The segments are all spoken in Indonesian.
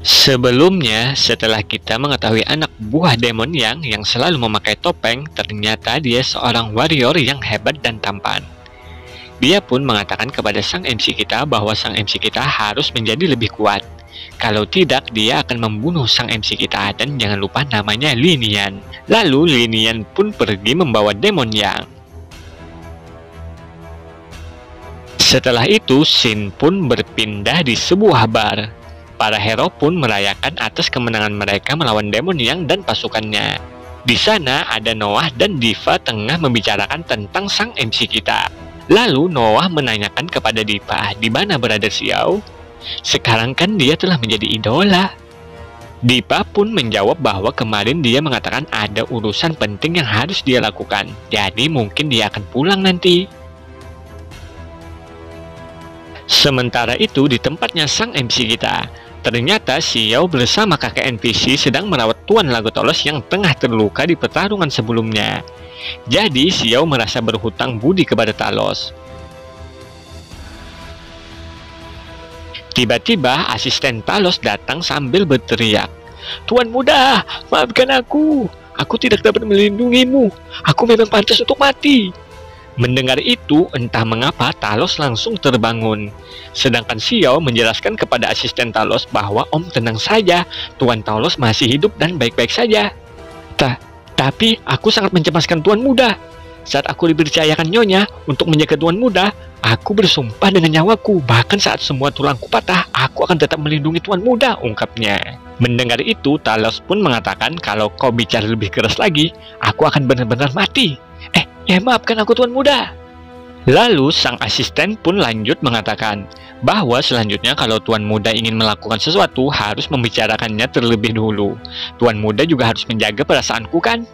Sebelumnya, setelah kita mengetahui anak buah Demon yang selalu memakai topeng, ternyata dia seorang warrior yang hebat dan tampan. Dia pun mengatakan kepada sang MC kita bahwa sang MC kita harus menjadi lebih kuat. Kalau tidak, dia akan membunuh sang MC kita, dan jangan lupa namanya Linian. Lalu Linian pun pergi membawa Demon Yang. Setelah itu, Shin pun berpindah di sebuah bar. Para hero pun merayakan atas kemenangan mereka melawan Demon Yang dan pasukannya. Di sana ada Noah dan Diva tengah membicarakan tentang sang MC kita. Lalu Noah menanyakan kepada Diva, di mana berada Xiao? Sekarang kan dia telah menjadi idola. Diva pun menjawab bahwa kemarin dia mengatakan ada urusan penting yang harus dia lakukan. Jadi mungkin dia akan pulang nanti. Sementara itu di tempatnya sang MC kita, ternyata Xiao bersama kakek NPC sedang merawat Tuan Legotolos yang tengah terluka di pertarungan sebelumnya. Jadi Xiao merasa berhutang budi kepada Talos. Tiba-tiba asisten Talos datang sambil berteriak, "Tuan muda, maafkan aku. Aku tidak dapat melindungimu. Aku memang pantas untuk mati." Mendengar itu, entah mengapa Talos langsung terbangun. Sedangkan Xiao menjelaskan kepada asisten Talos bahwa Om tenang saja, Tuan Talos masih hidup dan baik-baik saja. Tapi aku sangat mencemaskan Tuan muda. Saat aku dipercayakan Nyonya untuk menjaga Tuan muda, aku bersumpah dengan nyawaku. Bahkan saat semua tulangku patah, aku akan tetap melindungi Tuan muda, ungkapnya. Mendengar itu, Talos pun mengatakan kalau kau bicara lebih keras lagi, aku akan benar-benar mati. Maafkan aku Tuan muda. Lalu sang asisten pun lanjut mengatakan bahwa selanjutnya kalau Tuan muda ingin melakukan sesuatu harus membicarakannya terlebih dulu. Tuan muda juga harus menjaga perasaanku kan?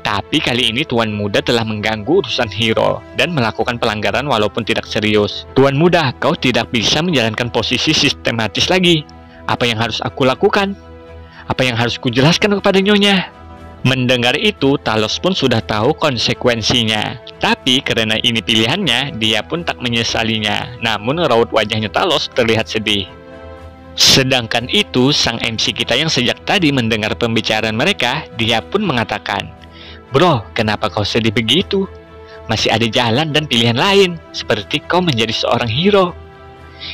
Tapi kali ini Tuan muda telah mengganggu urusan hero dan melakukan pelanggaran walaupun tidak serius. Tuan muda, kau tidak bisa menjalankan posisi sistematis lagi. Apa yang harus aku lakukan? Apa yang harus kujelaskan kepada Nyonya? Mendengar itu, Talos pun sudah tahu konsekuensinya. Tapi karena ini pilihannya, dia pun tak menyesalinya. Namun raut wajahnya Talos terlihat sedih. Sedangkan itu, sang MC kita yang sejak tadi mendengar pembicaraan mereka, dia pun mengatakan, "Bro, kenapa kau sedih begitu? Masih ada jalan dan pilihan lain, seperti kau menjadi seorang hero."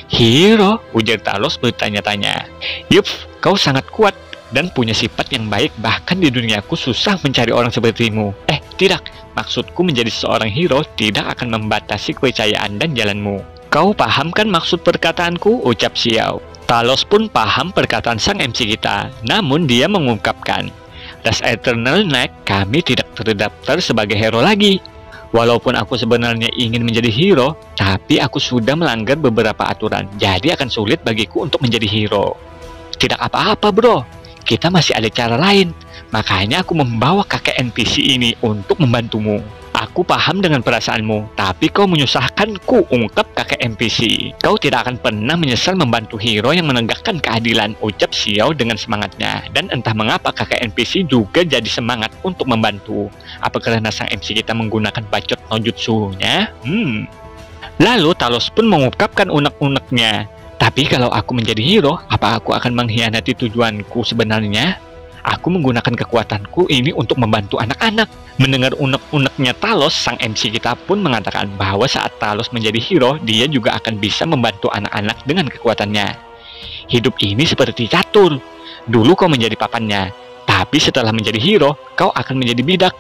"Hero?" ujar Talos bertanya-tanya. "Yup, kau sangat kuat dan punya sifat yang baik, bahkan di duniaku susah mencari orang sepertimu." Tidak, maksudku menjadi seorang hero tidak akan membatasi kepercayaan dan jalanmu. Kau paham kan maksud perkataanku, ucap Xiao. Talos pun paham perkataan sang MC kita, namun dia mengungkapkan, "Das Eternal Knight, kami tidak terdaftar sebagai hero lagi. Walaupun aku sebenarnya ingin menjadi hero, tapi aku sudah melanggar beberapa aturan, jadi akan sulit bagiku untuk menjadi hero." "Tidak apa-apa bro, kita masih ada cara lain. Makanya aku membawa kakek NPC ini untuk membantumu. Aku paham dengan perasaanmu, tapi kau menyusahkanku," ungkap kakek NPC. "Kau tidak akan pernah menyesal membantu hero yang menegakkan keadilan," ucap Xiao dengan semangatnya. Dan entah mengapa kakek NPC juga jadi semangat untuk membantu. Apa karena sang MC kita menggunakan bacot no jutsunya? Lalu Talos pun mengungkapkan unek-uneknya. "Tapi kalau aku menjadi hero, apa aku akan mengkhianati tujuanku sebenarnya? Aku menggunakan kekuatanku ini untuk membantu anak-anak." Mendengar unek-uneknya Talos, sang MC kita pun mengatakan bahwa saat Talos menjadi hero, dia juga akan bisa membantu anak-anak dengan kekuatannya. "Hidup ini seperti catur. Dulu kau menjadi papannya, tapi setelah menjadi hero, kau akan menjadi bidak.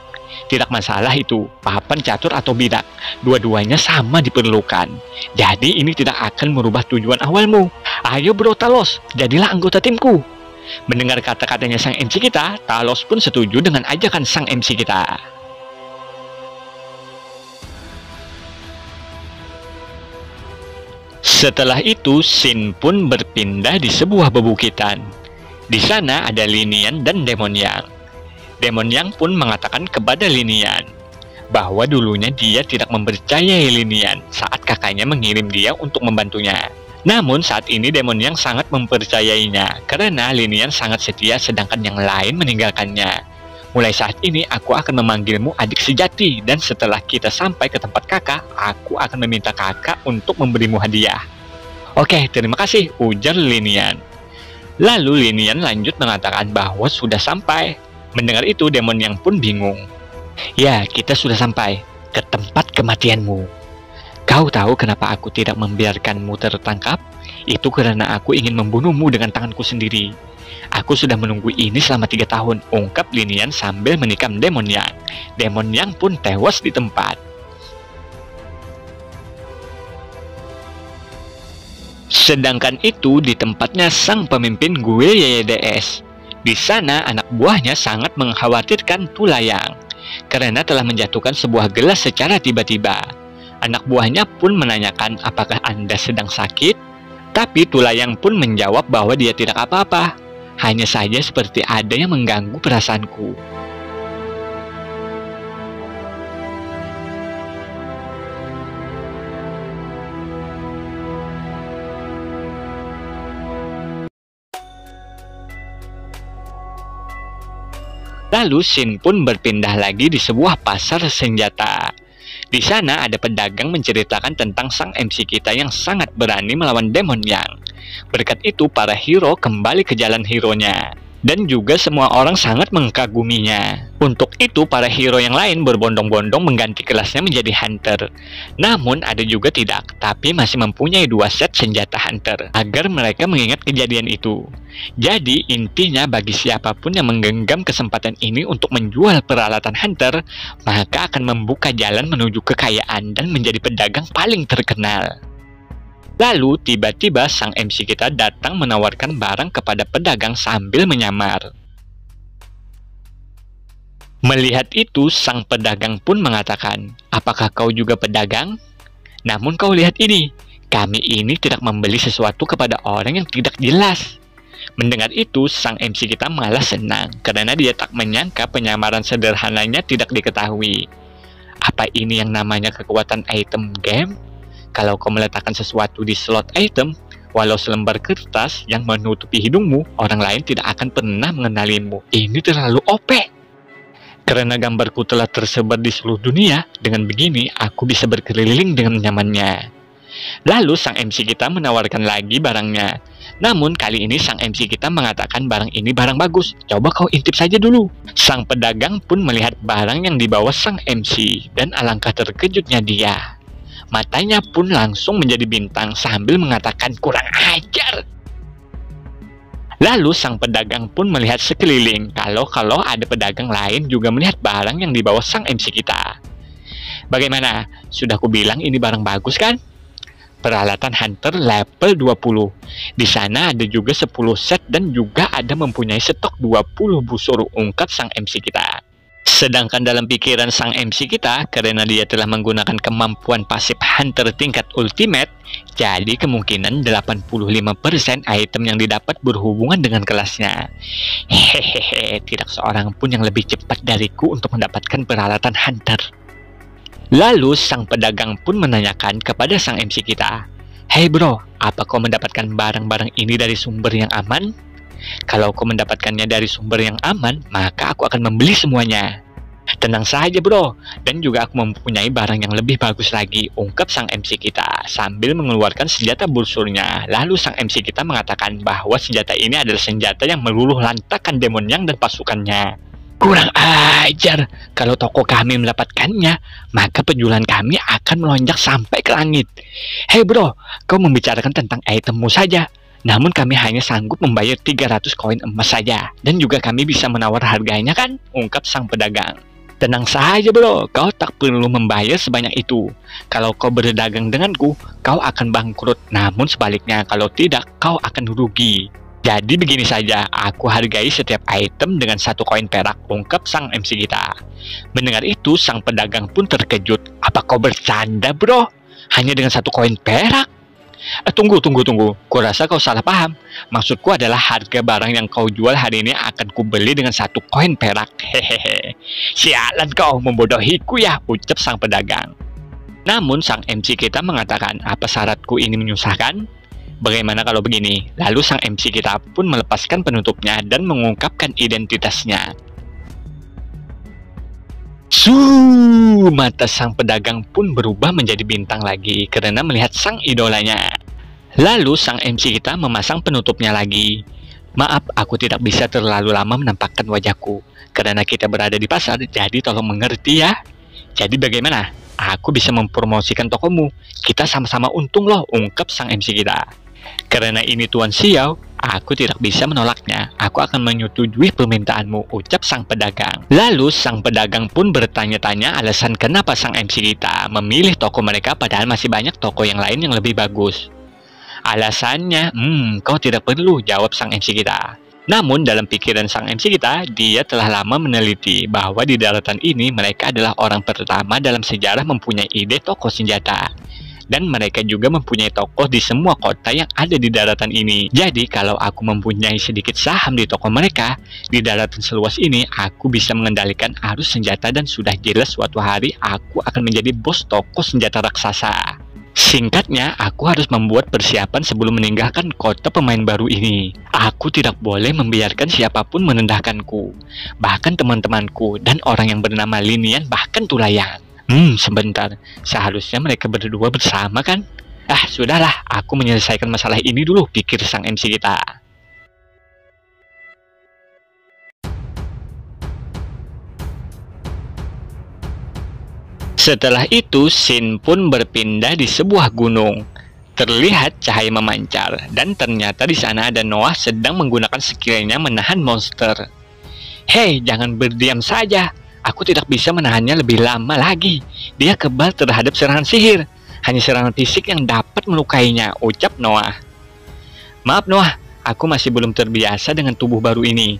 Tidak masalah itu, papan, catur, atau bidak. Dua-duanya sama diperlukan. Jadi ini tidak akan merubah tujuan awalmu. Ayo bro Talos, jadilah anggota timku." Mendengar kata-katanya sang MC kita, Talos pun setuju dengan ajakan sang MC kita. Setelah itu, Shin pun berpindah di sebuah bebukitan. Di sana ada Linian dan Demon Yang. Demon Yang pun mengatakan kepada Linian bahwa dulunya dia tidak mempercayai Linian saat kakaknya mengirim dia untuk membantunya. Namun saat ini Demon Yang sangat mempercayainya karena Linian sangat setia sedangkan yang lain meninggalkannya. "Mulai saat ini aku akan memanggilmu adik sejati, dan setelah kita sampai ke tempat kakak, aku akan meminta kakak untuk memberimu hadiah." "Oke, terima kasih," ujar Linian. Lalu Linian lanjut mengatakan bahwa sudah sampai. Mendengar itu, Demon Yang pun bingung. Ya, kita sudah sampai ke tempat kematianmu. Kau tahu kenapa aku tidak membiarkanmu tertangkap? Itu karena aku ingin membunuhmu dengan tanganku sendiri. Aku sudah menunggu ini selama 3 tahun, ungkap Linian sambil menikam Demon Yang. Demon Yang pun tewas di tempat. Sedangkan itu di tempatnya sang pemimpin Guild YYDS. Di sana anak buahnya sangat mengkhawatirkan Tulayang karena telah menjatuhkan sebuah gelas secara tiba-tiba. Anak buahnya pun menanyakan apakah Anda sedang sakit? Tapi Tulayang pun menjawab bahwa dia tidak apa-apa. Hanya saja seperti ada yang mengganggu perasaanku. Lalu Shin pun berpindah lagi di sebuah pasar senjata. Di sana ada pedagang menceritakan tentang sang MC kita yang sangat berani melawan Demon Yang. Berkat itu para hero kembali ke jalan hero-nya. Dan juga semua orang sangat mengkaguminya. Untuk itu para hero yang lain berbondong-bondong mengganti kelasnya menjadi hunter. Namun ada juga tidak, tapi masih mempunyai 2 set senjata hunter agar mereka mengingat kejadian itu. Jadi intinya bagi siapapun yang menggenggam kesempatan ini untuk menjual peralatan hunter, maka akan membuka jalan menuju kekayaan dan menjadi pedagang paling terkenal. Lalu tiba-tiba sang MC kita datang menawarkan barang kepada pedagang sambil menyamar. Melihat itu sang pedagang pun mengatakan, apakah kau juga pedagang? Namun kau lihat ini, kami ini tidak membeli sesuatu kepada orang yang tidak jelas. Mendengar itu sang MC kita malah senang karena dia tak menyangka penyamaran sederhananya tidak diketahui. Apa ini yang namanya kekuatan item game? Kalau kau meletakkan sesuatu di slot item, walau selembar kertas yang menutupi hidungmu, orang lain tidak akan pernah mengenalimu. Ini terlalu OP. Karena gambarku telah tersebar di seluruh dunia, dengan begini aku bisa berkeliling dengan nyamannya. Lalu sang MC kita menawarkan lagi barangnya. Namun kali ini sang MC kita mengatakan barang ini barang bagus. Coba kau intip saja dulu. Sang pedagang pun melihat barang yang dibawa sang MC dan alangkah terkejutnya dia. Matanya pun langsung menjadi bintang sambil mengatakan kurang ajar. Lalu sang pedagang pun melihat sekeliling kalau ada pedagang lain juga melihat barang yang dibawa sang MC kita. Bagaimana? Sudah kubilang ini barang bagus kan? Peralatan hunter level 20. Di sana ada juga 10 set dan juga ada mempunyai stok 20 busur, ungkap sang MC kita. Sedangkan dalam pikiran sang MC kita, karena dia telah menggunakan kemampuan pasif hunter tingkat ultimate, jadi kemungkinan 85% item yang didapat berhubungan dengan kelasnya. Hehehe, tidak seorang pun yang lebih cepat dariku untuk mendapatkan peralatan hunter. Lalu sang pedagang pun menanyakan kepada sang MC kita, "Hei bro, apa kau mendapatkan barang-barang ini dari sumber yang aman? Kalau kau mendapatkannya dari sumber yang aman, maka aku akan membeli semuanya." "Tenang saja bro, dan juga aku mempunyai barang yang lebih bagus lagi," ungkap sang MC kita sambil mengeluarkan senjata bursurnya. Lalu sang MC kita mengatakan bahwa senjata ini adalah senjata yang meluluh lantakkan Demon Yang dan pasukannya. "Kurang ajar, kalau toko kami mendapatkannya, maka penjualan kami akan melonjak sampai ke langit. Hei bro, kau membicarakan tentang itemmu saja. Namun kami hanya sanggup membayar 300 koin emas saja, dan juga kami bisa menawar harganya kan?" ungkap sang pedagang. "Tenang saja bro, kau tak perlu membayar sebanyak itu. Kalau kau berdagang denganku, kau akan bangkrut. Namun sebaliknya, kalau tidak, kau akan rugi. Jadi begini saja, aku hargai setiap item dengan 1 koin perak," ungkap sang MC kita. Mendengar itu, sang pedagang pun terkejut. "Apa kau bercanda bro? Hanya dengan 1 koin perak?" Tunggu. Kurasa kau salah paham. Maksudku adalah harga barang yang kau jual hari ini akan kubeli dengan 1 koin perak. Hehehe. Sialan kau, membodohiku ya, ucap sang pedagang. Namun sang MC kita mengatakan, "Apa syaratku ini menyusahkan? Bagaimana kalau begini?" Lalu sang MC kita pun melepaskan penutupnya dan mengungkapkan identitasnya. Mata sang pedagang pun berubah menjadi bintang lagi karena melihat sang idolanya. Lalu sang MC kita memasang penutupnya lagi. Maaf, aku tidak bisa terlalu lama menampakkan wajahku. Karena kita berada di pasar, jadi tolong mengerti ya. Jadi bagaimana? Aku bisa mempromosikan tokomu. Kita sama-sama untung loh, ungkap sang MC kita. Karena ini Tuan Xiao, aku tidak bisa menolaknya. Aku akan menyetujui permintaanmu, ucap sang pedagang. Lalu sang pedagang pun bertanya-tanya alasan kenapa sang MC kita memilih toko mereka padahal masih banyak toko yang lain yang lebih bagus. Alasannya, kau tidak perlu, jawab sang MC kita. Namun dalam pikiran sang MC kita, dia telah lama meneliti bahwa di daratan ini mereka adalah orang pertama dalam sejarah mempunyai ide toko senjata. Dan mereka juga mempunyai toko di semua kota yang ada di daratan ini. Jadi kalau aku mempunyai sedikit saham di toko mereka, di daratan seluas ini, aku bisa mengendalikan arus senjata dan sudah jelas suatu hari aku akan menjadi bos toko senjata raksasa. Singkatnya, aku harus membuat persiapan sebelum meninggalkan kota pemain baru ini. Aku tidak boleh membiarkan siapapun merendahkanku, bahkan teman-temanku dan orang yang bernama Linian bahkan Tulayang. Sebentar, seharusnya mereka berdua bersama kan? Sudahlah, aku menyelesaikan masalah ini dulu, pikir sang MC kita. Setelah itu, scene pun berpindah di sebuah gunung. Terlihat cahaya memancar, dan ternyata di sana ada Noah sedang menggunakan skillnya menahan monster. Hei, jangan berdiam saja. Aku tidak bisa menahannya lebih lama lagi. Dia kebal terhadap serangan sihir. Hanya serangan fisik yang dapat melukainya, ucap Noah. Maaf Noah, aku masih belum terbiasa dengan tubuh baru ini.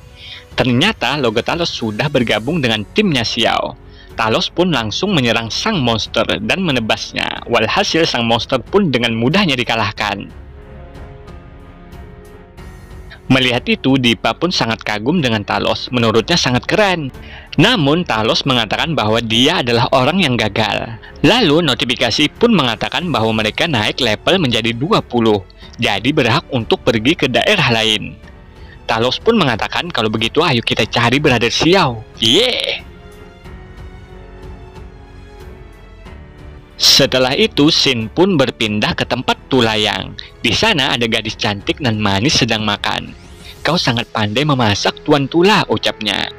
Ternyata Logo Talos sudah bergabung dengan timnya Xiao. Talos pun langsung menyerang sang monster dan menebasnya. Walhasil sang monster pun dengan mudahnya dikalahkan. Melihat itu, Dipa pun sangat kagum dengan Talos. Menurutnya sangat keren. Namun, Talos mengatakan bahwa dia adalah orang yang gagal. Lalu, notifikasi pun mengatakan bahwa mereka naik level menjadi 20. Jadi berhak untuk pergi ke daerah lain. Talos pun mengatakan kalau begitu ayo kita cari Brother Xiao. Yeay! Setelah itu, Shin pun berpindah ke tempat Tulayang. Di sana ada gadis cantik dan manis sedang makan. Kau sangat pandai memasak, Tuan Tula, ucapnya.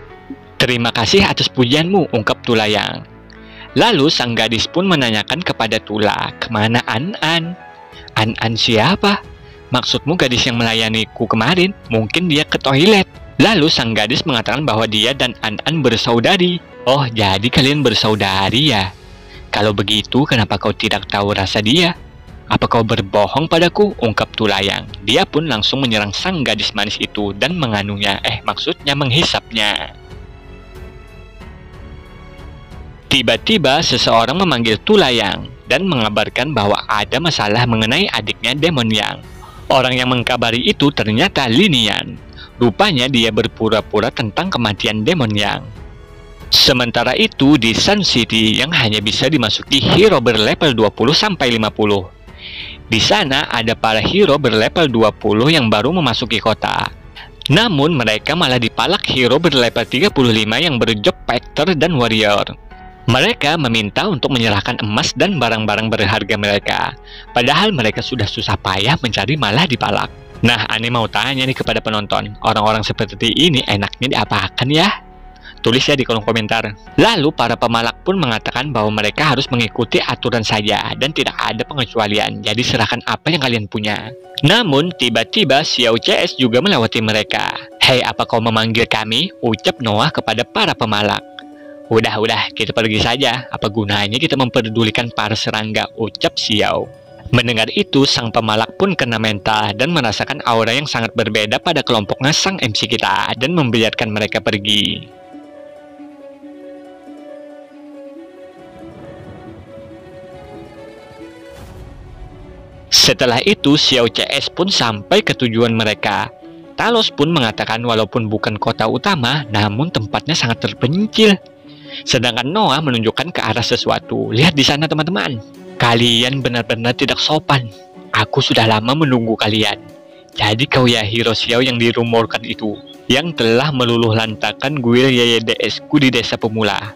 Terima kasih atas pujianmu, ungkap Tulayang. Lalu sang gadis pun menanyakan kepada Tula, kemana An-An? An-An siapa? Maksudmu gadis yang melayaniku kemarin? Mungkin dia ke toilet. Lalu sang gadis mengatakan bahwa dia dan An-An bersaudari. Oh, jadi kalian bersaudari ya? Kalau begitu, kenapa kau tidak tahu rasa dia? Apa kau berbohong padaku? Ungkap Tulayang. Dia pun langsung menyerang sang gadis manis itu dan menganunya. Maksudnya menghisapnya. Tiba-tiba seseorang memanggil Tulayang dan mengabarkan bahwa ada masalah mengenai adiknya Demon Yang. Orang yang mengkabari itu ternyata Linian. Rupanya dia berpura-pura tentang kematian Demon Yang. Sementara itu di Sun City yang hanya bisa dimasuki hero berlevel 20-50. Di sana ada para hero berlevel 20 yang baru memasuki kota. Namun mereka malah dipalak hero berlevel 35 yang berjob Factor dan Warrior. Mereka meminta untuk menyerahkan emas dan barang-barang berharga mereka. Padahal mereka sudah susah payah mencari malah dipalak. Nah, Ane mau tanya nih kepada penonton, orang-orang seperti ini enaknya diapakan ya? Tulis ya di kolom komentar. Lalu para pemalak pun mengatakan bahwa mereka harus mengikuti aturan saja dan tidak ada pengecualian. Jadi serahkan apa yang kalian punya. Namun tiba-tiba Xiao CS juga melewati mereka. Hei, apa kau memanggil kami? Ucap Noah kepada para pemalak. Udah, kita pergi saja. Apa gunanya kita memperdulikan para serangga? Ucap Xiao. Mendengar itu, sang pemalak pun kena mental dan merasakan aura yang sangat berbeda pada kelompoknya sang MC kita dan membiarkan mereka pergi. Setelah itu, Xiao CS pun sampai ke tujuan mereka. Talos pun mengatakan walaupun bukan kota utama, namun tempatnya sangat terpencil. Sedangkan Noah menunjukkan ke arah sesuatu. Lihat di sana teman-teman. Kalian benar-benar tidak sopan. Aku sudah lama menunggu kalian. Jadi kau ya hero Xiao yang dirumorkan itu, yang telah meluluh lantakan guild YYDS-ku di desa pemula.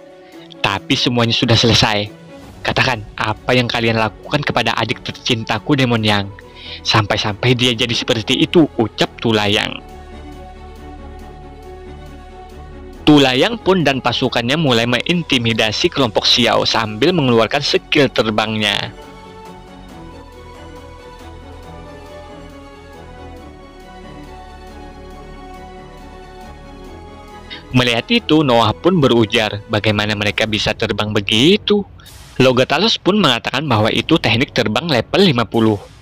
Tapi semuanya sudah selesai. Katakan, apa yang kalian lakukan kepada adik tercintaku Demon Yang? Sampai-sampai dia jadi seperti itu, ucap Tulayang. Tulayang pun dan pasukannya mulai mengintimidasi kelompok Xiao sambil mengeluarkan skill terbangnya. Melihat itu, Noah pun berujar, bagaimana mereka bisa terbang begitu? Logotalos pun mengatakan bahwa itu teknik terbang level 50.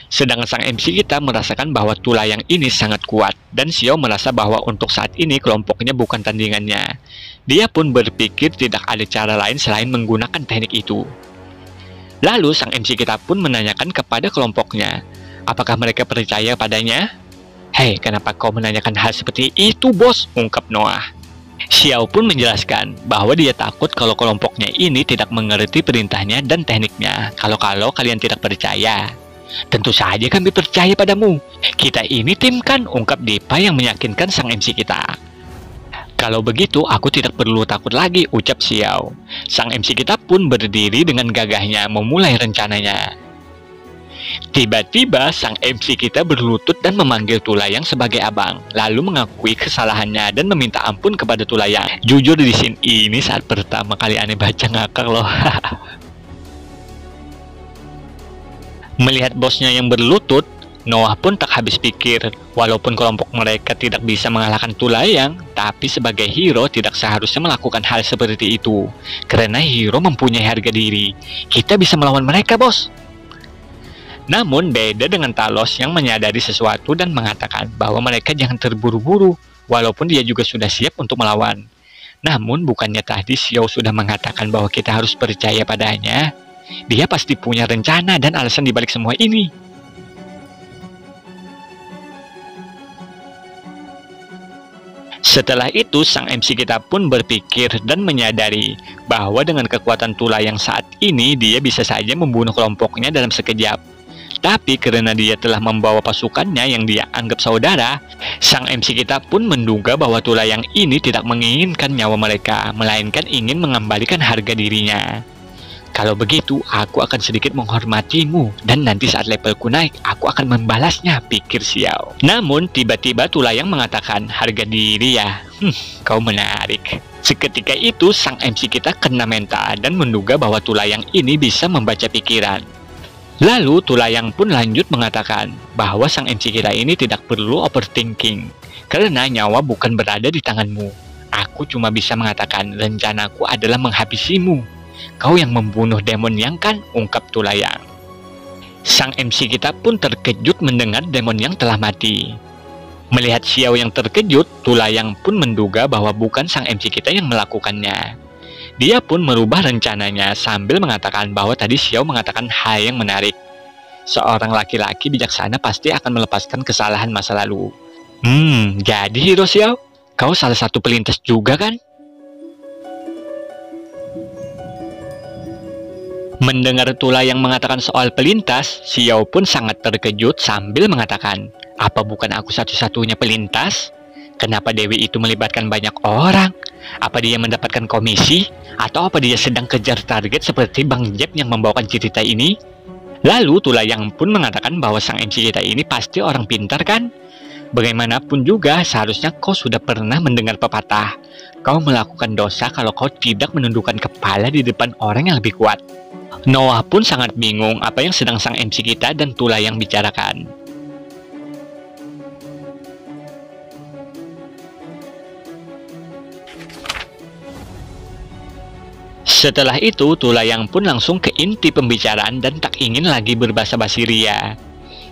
Sedangkan sang MC kita merasakan bahwa tulayang ini sangat kuat, dan Xiao merasa bahwa untuk saat ini kelompoknya bukan tandingannya. Dia pun berpikir tidak ada cara lain selain menggunakan teknik itu. Lalu sang MC kita pun menanyakan kepada kelompoknya, apakah mereka percaya padanya? Hei, kenapa kau menanyakan hal seperti itu, bos? Ungkap Noah. Xiao pun menjelaskan bahwa dia takut kalau kelompoknya ini tidak mengerti perintahnya dan tekniknya. Kalau kalian tidak percaya, tentu saja kami percaya padamu. Kita ini tim kan, ungkap Dipa yang meyakinkan sang MC kita. Kalau begitu, aku tidak perlu takut lagi, ucap Xiao. Sang MC kita pun berdiri dengan gagahnya memulai rencananya. Tiba-tiba sang MC kita berlutut dan memanggil Tulayang sebagai abang, lalu mengakui kesalahannya dan meminta ampun kepada Tulayang. Jujur di scene ini saat pertama kali aneh baca ngakak loh. Melihat bosnya yang berlutut, Noah pun tak habis pikir. Walaupun kelompok mereka tidak bisa mengalahkan Tulayang, tapi sebagai hero tidak seharusnya melakukan hal seperti itu. Karena hero mempunyai harga diri. Kita bisa melawan mereka, bos. Namun beda dengan Talos yang menyadari sesuatu dan mengatakan bahwa mereka jangan terburu-buru, walaupun dia juga sudah siap untuk melawan. Namun bukannya tadi Xiao sudah mengatakan bahwa kita harus percaya padanya? Dia pasti punya rencana dan alasan dibalik semua ini. Setelah itu, sang MC kita pun berpikir dan menyadari bahwa dengan kekuatan Tulayang saat ini, dia bisa saja membunuh kelompoknya dalam sekejap. Tapi karena dia telah membawa pasukannya yang dia anggap saudara, sang MC kita pun menduga bahwa Tulayang ini tidak menginginkan nyawa mereka, melainkan ingin mengembalikan harga dirinya. Kalau begitu, aku akan sedikit menghormatimu, dan nanti saat levelku naik, aku akan membalasnya, pikir Xiao. Namun, tiba-tiba Tulayang mengatakan, harga diri ya? Kau menarik. Seketika itu, sang MC kita kena mental dan menduga bahwa Tulayang ini bisa membaca pikiran. Lalu Tulayang pun lanjut mengatakan bahwa sang MC kita ini tidak perlu overthinking, karena nyawa bukan berada di tanganmu. Aku cuma bisa mengatakan rencanaku adalah menghabisimu. Kau yang membunuh demon yang kan, ungkap Tulayang. Sang MC kita pun terkejut mendengar demon yang telah mati. Melihat Xiao yang terkejut, Tulayang pun menduga bahwa bukan sang MC kita yang melakukannya. Dia pun merubah rencananya sambil mengatakan bahwa tadi Xiao mengatakan hal yang menarik. Seorang laki-laki bijaksana pasti akan melepaskan kesalahan masa lalu. Jadi hero Xiao, kau salah satu pelintas juga kan? Mendengar Tulayang mengatakan soal pelintas, Xiao pun sangat terkejut sambil mengatakan, apa bukan aku satu-satunya pelintas? Kenapa Dewi itu melibatkan banyak orang? Apa dia mendapatkan komisi? Atau apa dia sedang kejar target seperti Bang Jeb yang membawakan cerita ini? Lalu Tulayang pun mengatakan bahwa sang MC kita ini pasti orang pintar kan? Bagaimanapun juga seharusnya kau sudah pernah mendengar pepatah, kau melakukan dosa kalau kau tidak menundukkan kepala di depan orang yang lebih kuat. Noah pun sangat bingung apa yang sedang sang MC kita dan Tulayang bicarakan. Setelah itu, Tulayang pun langsung ke inti pembicaraan dan tak ingin lagi berbasa-basi ria.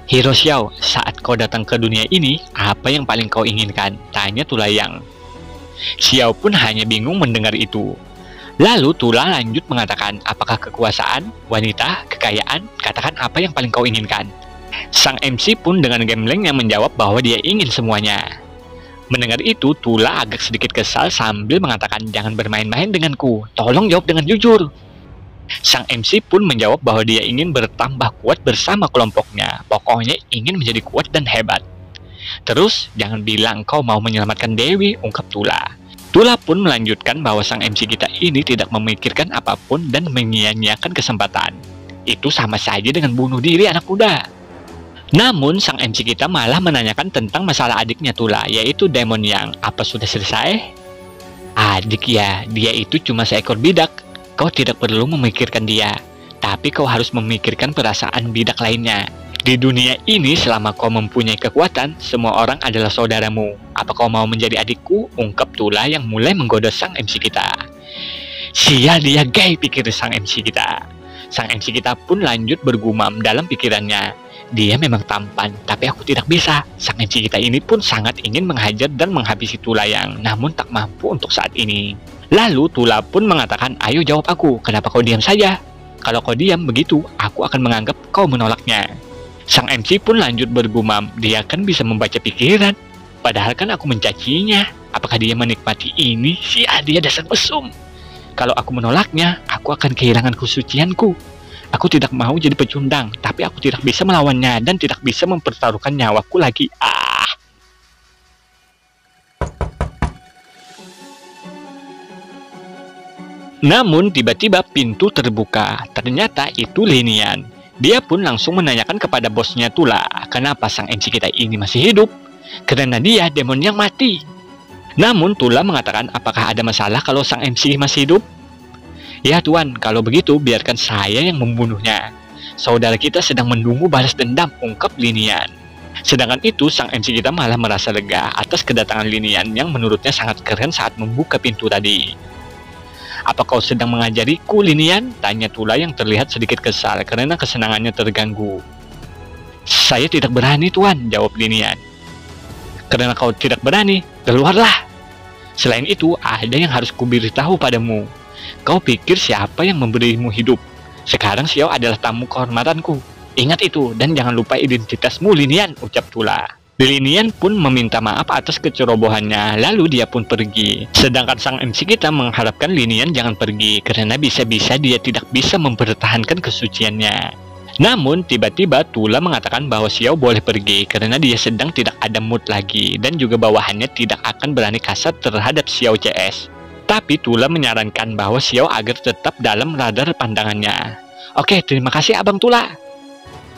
Hero Xiao, saat kau datang ke dunia ini, apa yang paling kau inginkan? Tanya Tulayang. Xiao pun hanya bingung mendengar itu. Lalu Tula lanjut mengatakan, apakah kekuasaan, wanita, kekayaan? Katakan apa yang paling kau inginkan. Sang MC pun dengan gemblengnya menjawab bahwa dia ingin semuanya. Mendengar itu, Tula agak sedikit kesal sambil mengatakan, jangan bermain-main denganku, tolong jawab dengan jujur. Sang MC pun menjawab bahwa dia ingin bertambah kuat bersama kelompoknya, pokoknya ingin menjadi kuat dan hebat. Terus, jangan bilang kau mau menyelamatkan Dewi, ungkap Tula. Tula pun melanjutkan bahwa sang MC kita ini tidak memikirkan apapun dan menyia-nyiakan kesempatan. Itu sama saja dengan bunuh diri anak muda. Namun, sang MC kita malah menanyakan tentang masalah adiknya Tula, yaitu Demon Yang. Apa sudah selesai? Adik ya, dia itu cuma seekor bidak. Kau tidak perlu memikirkan dia, tapi kau harus memikirkan perasaan bidak lainnya. Di dunia ini, selama kau mempunyai kekuatan, semua orang adalah saudaramu. Apa kau mau menjadi adikku? Ungkap Tula yang mulai menggoda sang MC kita. Sia dia gay, pikir sang MC kita. Sang MC kita pun lanjut bergumam dalam pikirannya. Dia memang tampan, tapi aku tidak bisa. Sang MC kita ini pun sangat ingin menghajar dan menghabisi Tula yang namun tak mampu untuk saat ini. Lalu Tula pun mengatakan, ayo jawab aku, kenapa kau diam saja? Kalau kau diam begitu, aku akan menganggap kau menolaknya. Sang MC pun lanjut bergumam, dia kan bisa membaca pikiran. Padahal kan aku mencacinya. Apakah dia menikmati ini? Sia dia dasar mesum. Kalau aku menolaknya, aku akan kehilangan kesucianku. Aku tidak mau jadi pecundang, tapi aku tidak bisa melawannya dan tidak bisa mempertaruhkan nyawaku lagi. Namun tiba-tiba pintu terbuka. Ternyata itu Linian. Dia pun langsung menanyakan kepada bosnya Tula, kenapa sang MC kita ini masih hidup? Karena dia demon yang mati. Namun Tula mengatakan, apakah ada masalah kalau sang MC masih hidup? Ya tuan, kalau begitu biarkan saya yang membunuhnya. Saudara kita sedang menunggu balas dendam, ungkap Linian. Sedangkan itu sang MC kita malah merasa lega atas kedatangan Linian yang menurutnya sangat keren saat membuka pintu tadi. Apa kau sedang mengajariku, Linian? Tanya Tula yang terlihat sedikit kesal karena kesenangannya terganggu. Saya tidak berani tuan, jawab Linian. Karena kau tidak berani, keluarlah. Selain itu, ada yang harus kuberitahu padamu. Kau pikir siapa yang memberimu hidup? Sekarang Xiao adalah tamu kehormatanku. Ingat itu, dan jangan lupa identitasmu, Linian, ucap Tula. Linian pun meminta maaf atas kecerobohannya, lalu dia pun pergi. Sedangkan sang MC kita mengharapkan Linian jangan pergi, karena bisa-bisa dia tidak bisa mempertahankan kesuciannya. Namun, tiba-tiba Tula mengatakan bahwa Xiao boleh pergi, karena dia sedang tidak ada mood lagi, dan juga bawahannya tidak akan berani kasar terhadap Xiao CS. Tapi Tula menyarankan bahwa Xiao agar tetap dalam radar pandangannya. Oke, terima kasih Abang Tula.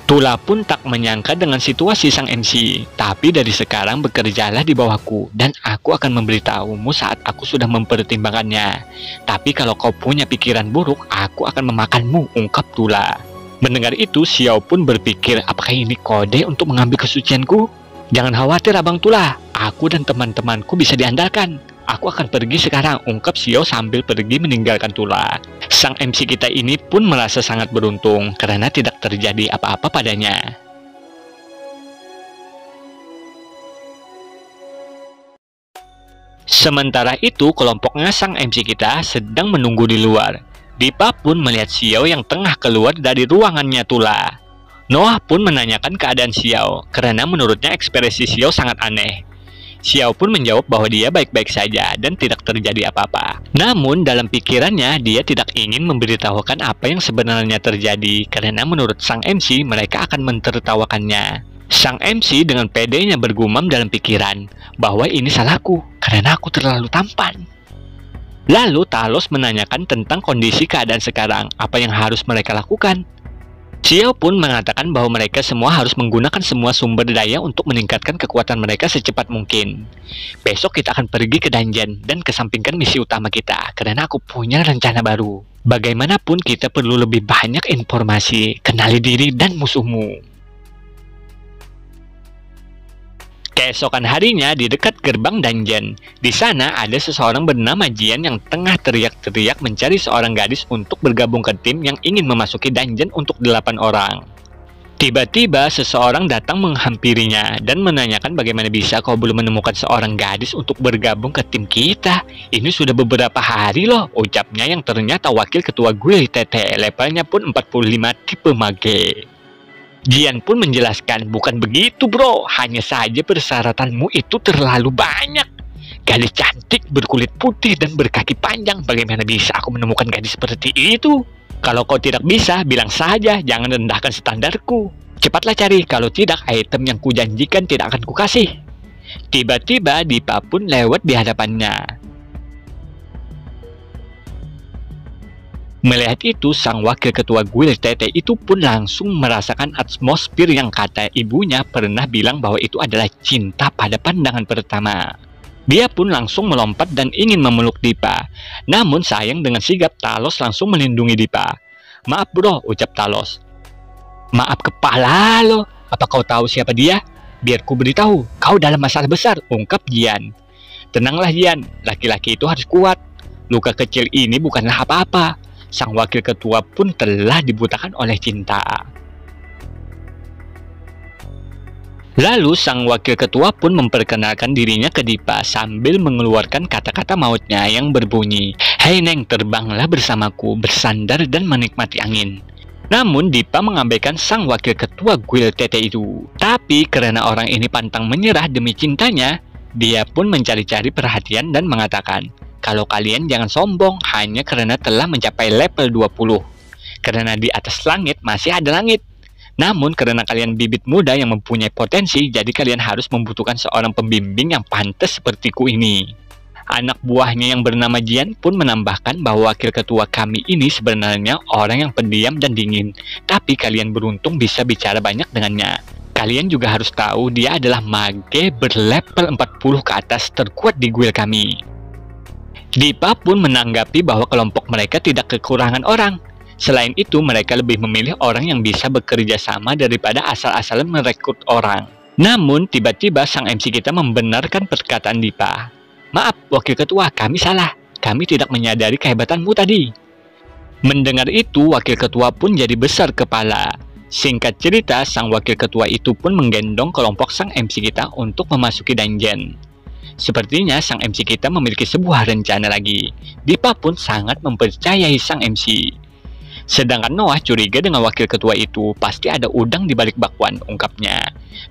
Tula pun tak menyangka dengan situasi sang MC. Tapi dari sekarang bekerjalah di bawahku, dan aku akan memberitahumu saat aku sudah mempertimbangkannya. Tapi kalau kau punya pikiran buruk, aku akan memakanmu, ungkap Tula. Mendengar itu, Xiao pun berpikir, apakah ini kode untuk mengambil kesucianku? Jangan khawatir Abang Tula, aku dan teman-temanku bisa diandalkan. Aku akan pergi sekarang, ungkap Xiao sambil pergi meninggalkan Tula. Sang MC kita ini pun merasa sangat beruntung karena tidak terjadi apa-apa padanya. Sementara itu, kelompoknya sang MC kita sedang menunggu di luar. Dipa pun melihat Xiao yang tengah keluar dari ruangannya Tula. Noah pun menanyakan keadaan Xiao karena menurutnya ekspresi Xiao sangat aneh. Xiao pun menjawab bahwa dia baik-baik saja dan tidak terjadi apa-apa. Namun dalam pikirannya dia tidak ingin memberitahukan apa yang sebenarnya terjadi karena menurut sang MC mereka akan mentertawakannya. Sang MC dengan pedenya bergumam dalam pikiran bahwa ini salahku karena aku terlalu tampan. Lalu Talos menanyakan tentang kondisi keadaan sekarang, apa yang harus mereka lakukan. Xiao pun mengatakan bahwa mereka semua harus menggunakan semua sumber daya untuk meningkatkan kekuatan mereka secepat mungkin. Besok kita akan pergi ke dungeon dan kesampingkan misi utama kita, karena aku punya rencana baru. Bagaimanapun kita perlu lebih banyak informasi, kenali diri dan musuhmu. Keesokan harinya di dekat gerbang dungeon, di sana ada seseorang bernama Jian yang tengah teriak-teriak mencari seorang gadis untuk bergabung ke tim yang ingin memasuki dungeon untuk 8 orang. Tiba-tiba seseorang datang menghampirinya dan menanyakan bagaimana bisa kau belum menemukan seorang gadis untuk bergabung ke tim kita. Ini sudah beberapa hari loh, ucapnya yang ternyata wakil ketua guild TT, levelnya pun 45 tipe mage. Jian pun menjelaskan, bukan begitu bro, hanya saja persyaratanmu itu terlalu banyak. Gadis cantik, berkulit putih dan berkaki panjang, bagaimana bisa aku menemukan gadis seperti itu? Kalau kau tidak bisa, bilang saja, jangan rendahkan standarku. Cepatlah cari, kalau tidak item yang kujanjikan tidak akan kukasih. Tiba-tiba Dipa pun lewat di hadapannya. Melihat itu, sang wakil ketua guild TT itu pun langsung merasakan atmosfer yang kata ibunya pernah bilang bahwa itu adalah cinta pada pandangan pertama. Dia pun langsung melompat dan ingin memeluk Dipa. Namun sayang dengan sigap Talos langsung melindungi Dipa. "Maaf bro," ucap Talos. "Maaf kepala lo, apa kau tahu siapa dia? Biar ku beritahu, kau dalam masalah besar," ungkap Jian. "Tenanglah Jian, laki-laki itu harus kuat. Luka kecil ini bukanlah apa-apa." Sang wakil ketua pun telah dibutakan oleh cinta. Lalu sang wakil ketua pun memperkenalkan dirinya ke Dipa sambil mengeluarkan kata-kata mautnya yang berbunyi, "Hei Neng, terbanglah bersamaku, bersandar dan menikmati angin." Namun Dipa mengabaikan sang wakil ketua Guild TT itu. Tapi karena orang ini pantang menyerah demi cintanya, dia pun mencari-cari perhatian dan mengatakan, "Kalau kalian jangan sombong hanya karena telah mencapai level 20. Karena di atas langit masih ada langit. Namun karena kalian bibit muda yang mempunyai potensi, jadi kalian harus membutuhkan seorang pembimbing yang pantas sepertiku ini." Anak buahnya yang bernama Jian pun menambahkan bahwa wakil ketua kami ini sebenarnya orang yang pendiam dan dingin. Tapi kalian beruntung bisa bicara banyak dengannya. Kalian juga harus tahu dia adalah mage berlevel 40 ke atas terkuat di guild kami. Dipa pun menanggapi bahwa kelompok mereka tidak kekurangan orang. Selain itu, mereka lebih memilih orang yang bisa bekerja sama daripada asal-asalan merekrut orang. Namun, tiba-tiba sang MC kita membenarkan perkataan Dipa. "Maaf, wakil ketua, kami salah. Kami tidak menyadari kehebatanmu tadi." Mendengar itu, wakil ketua pun jadi besar kepala. Singkat cerita, sang wakil ketua itu pun menggendong kelompok sang MC kita untuk memasuki dungeon. Sepertinya sang MC kita memiliki sebuah rencana lagi. Dipa pun sangat mempercayai sang MC. Sedangkan Noah curiga dengan wakil ketua itu, pasti ada udang di balik bakwan, ungkapnya.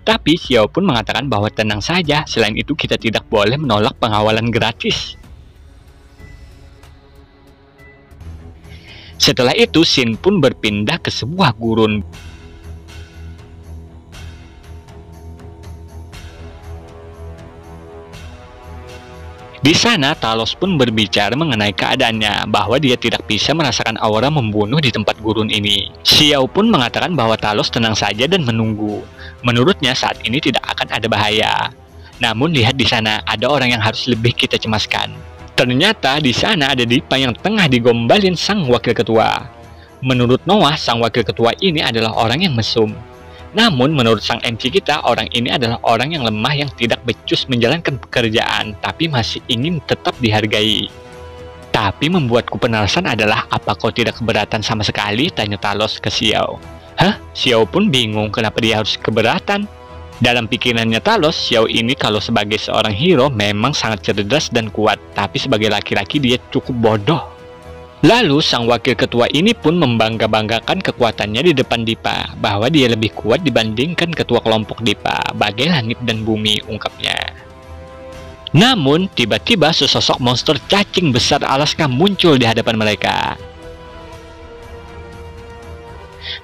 Tapi Xiao pun mengatakan bahwa tenang saja, selain itu kita tidak boleh menolak pengawalan gratis. Setelah itu, Xin pun berpindah ke sebuah gurun. Di sana, Talos pun berbicara mengenai keadaannya, bahwa dia tidak bisa merasakan aura membunuh di tempat gurun ini. Xiao pun mengatakan bahwa Talos tenang saja dan menunggu. Menurutnya saat ini tidak akan ada bahaya. Namun lihat di sana, ada orang yang harus lebih kita cemaskan. Ternyata di sana ada Dipa yang tengah digombalin sang wakil ketua. Menurut Noah, sang wakil ketua ini adalah orang yang mesum. Namun menurut sang MC kita, orang ini adalah orang yang lemah yang tidak becus menjalankan pekerjaan, tapi masih ingin tetap dihargai. Tapi membuatku penasaran adalah, apa kau tidak keberatan sama sekali? Tanya Talos ke Xiao. Hah? Xiao pun bingung kenapa dia harus keberatan. Dalam pikirannya Talos, Xiao ini kalau sebagai seorang hero memang sangat cerdas dan kuat, tapi sebagai laki-laki dia cukup bodoh. Lalu sang wakil ketua ini pun membangga-banggakan kekuatannya di depan Dipa, bahwa dia lebih kuat dibandingkan ketua kelompok Dipa, bagai langit dan bumi, ungkapnya. Namun tiba-tiba sesosok monster cacing besar Alaska muncul di hadapan mereka.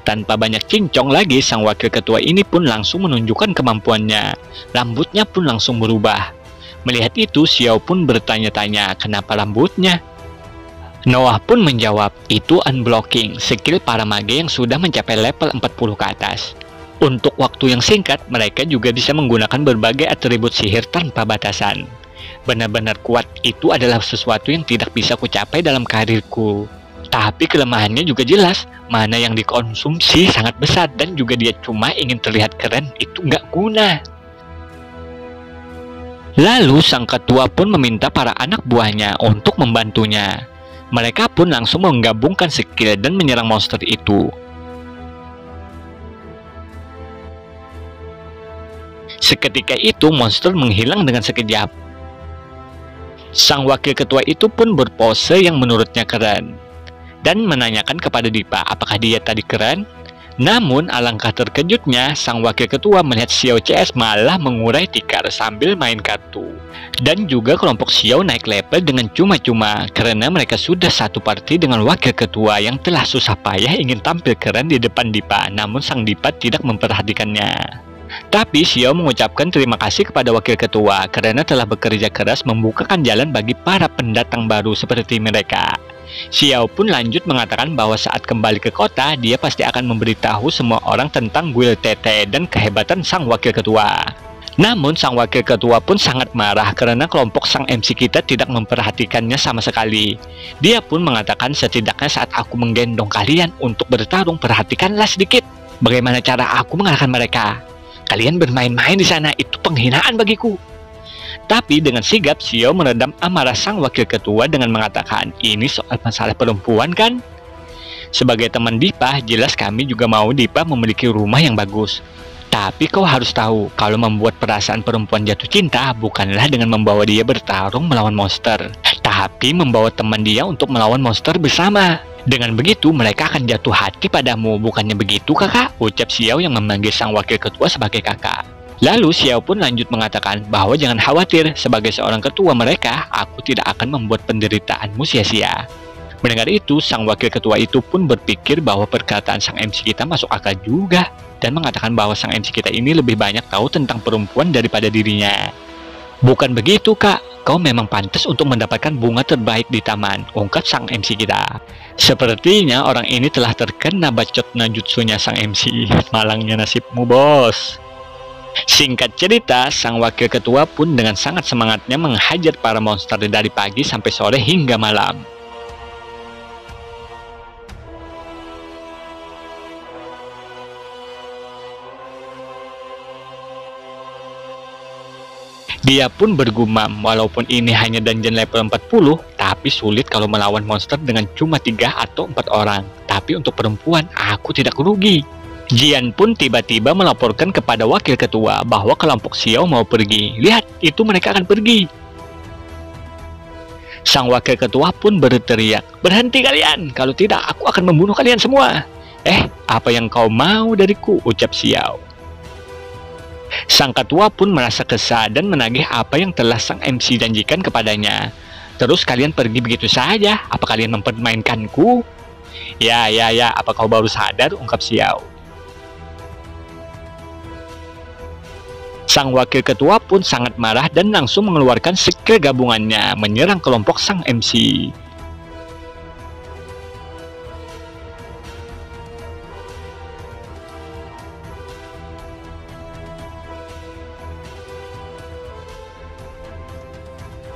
Tanpa banyak cincong lagi, sang wakil ketua ini pun langsung menunjukkan kemampuannya. Rambutnya pun langsung berubah. Melihat itu, Xiao pun bertanya-tanya kenapa rambutnya. Noah pun menjawab, itu unblocking, skill para mage yang sudah mencapai level 40 ke atas. Untuk waktu yang singkat, mereka juga bisa menggunakan berbagai atribut sihir tanpa batasan. Benar-benar kuat, itu adalah sesuatu yang tidak bisa kucapai dalam karirku. Tapi kelemahannya juga jelas, mana yang dikonsumsi sangat besar dan juga dia cuma ingin terlihat keren, itu nggak guna. Lalu sang ketua pun meminta para anak buahnya untuk membantunya. Mereka pun langsung menggabungkan skill dan menyerang monster itu. Seketika itu monster menghilang dengan sekejap. Sang wakil ketua itu pun berpose yang menurutnya keren dan menanyakan kepada Dipa apakah dia tadi keren. Namun alangkah terkejutnya, sang wakil ketua melihat Xiao CS malah mengurai tikar sambil main kartu. Dan juga kelompok Xiao naik level dengan cuma-cuma karena mereka sudah satu party dengan wakil ketua yang telah susah payah ingin tampil keren di depan Dipa, namun sang Dipa tidak memperhatikannya. Tapi Xiao mengucapkan terima kasih kepada wakil ketua karena telah bekerja keras membukakan jalan bagi para pendatang baru seperti mereka. Xiao pun lanjut mengatakan bahwa saat kembali ke kota, dia pasti akan memberitahu semua orang tentang Guild TT dan kehebatan sang wakil ketua. Namun sang wakil ketua pun sangat marah karena kelompok sang MC kita tidak memperhatikannya sama sekali. Dia pun mengatakan setidaknya saat aku menggendong kalian untuk bertarung, perhatikanlah sedikit bagaimana cara aku mengalahkan mereka. Kalian bermain-main di sana, itu penghinaan bagiku. Tapi dengan sigap Xiao meredam amarah sang wakil ketua dengan mengatakan, ini soal masalah perempuan kan? Sebagai teman Dipa, jelas kami juga mau Dipa memiliki rumah yang bagus. Tapi kau harus tahu, kalau membuat perasaan perempuan jatuh cinta bukanlah dengan membawa dia bertarung melawan monster, tapi membawa teman dia untuk melawan monster bersama. Dengan begitu mereka akan jatuh hati padamu, bukannya begitu kakak? Ucap Xiao yang memanggil sang wakil ketua sebagai kakak. Lalu Xiao pun lanjut mengatakan bahwa jangan khawatir, sebagai seorang ketua mereka, aku tidak akan membuat penderitaanmu sia-sia. Mendengar itu, sang wakil ketua itu pun berpikir bahwa perkataan sang MC kita masuk akal juga, dan mengatakan bahwa sang MC kita ini lebih banyak tahu tentang perempuan daripada dirinya. Bukan begitu kak, kau memang pantas untuk mendapatkan bunga terbaik di taman, ungkap sang MC kita. Sepertinya orang ini telah terkena bacot najutsunya sang MC. Malangnya nasibmu bos. Singkat cerita, sang wakil ketua pun dengan sangat semangatnya menghajar para monster dari pagi sampai sore hingga malam. Dia pun bergumam, walaupun ini hanya dungeon level 40, tapi sulit kalau melawan monster dengan cuma 3 atau 4 orang. Tapi untuk perempuan, aku tidak rugi. Jian pun tiba-tiba melaporkan kepada wakil ketua bahwa kelompok Xiao mau pergi. Lihat, itu mereka akan pergi. Sang wakil ketua pun berteriak, berhenti kalian, kalau tidak aku akan membunuh kalian semua. Apa yang kau mau dariku? Ucap Xiao. Sang ketua pun merasa kesal dan menagih apa yang telah sang MC janjikan kepadanya. Terus kalian pergi begitu saja? Apa kalian mempermainkanku? Ya, apa kau baru sadar? Ungkap Xiao. Sang wakil ketua pun sangat marah dan langsung mengeluarkan skill gabungannya, menyerang kelompok sang MC.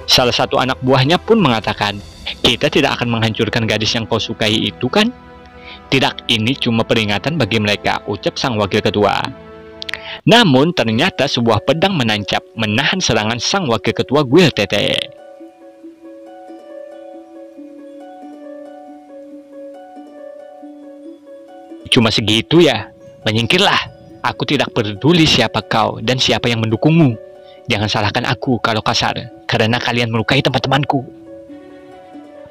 Salah satu anak buahnya pun mengatakan, kita tidak akan menghancurkan gadis yang kau sukai itu kan? Tidak, ini cuma peringatan bagi mereka, ucap sang wakil ketua. Namun ternyata sebuah pedang menancap menahan serangan sang wakil ketua Guild TT. Cuma segitu ya? Menyingkirlah. Aku tidak peduli siapa kau dan siapa yang mendukungmu. Jangan salahkan aku kalau kasar, karena kalian melukai teman-temanku.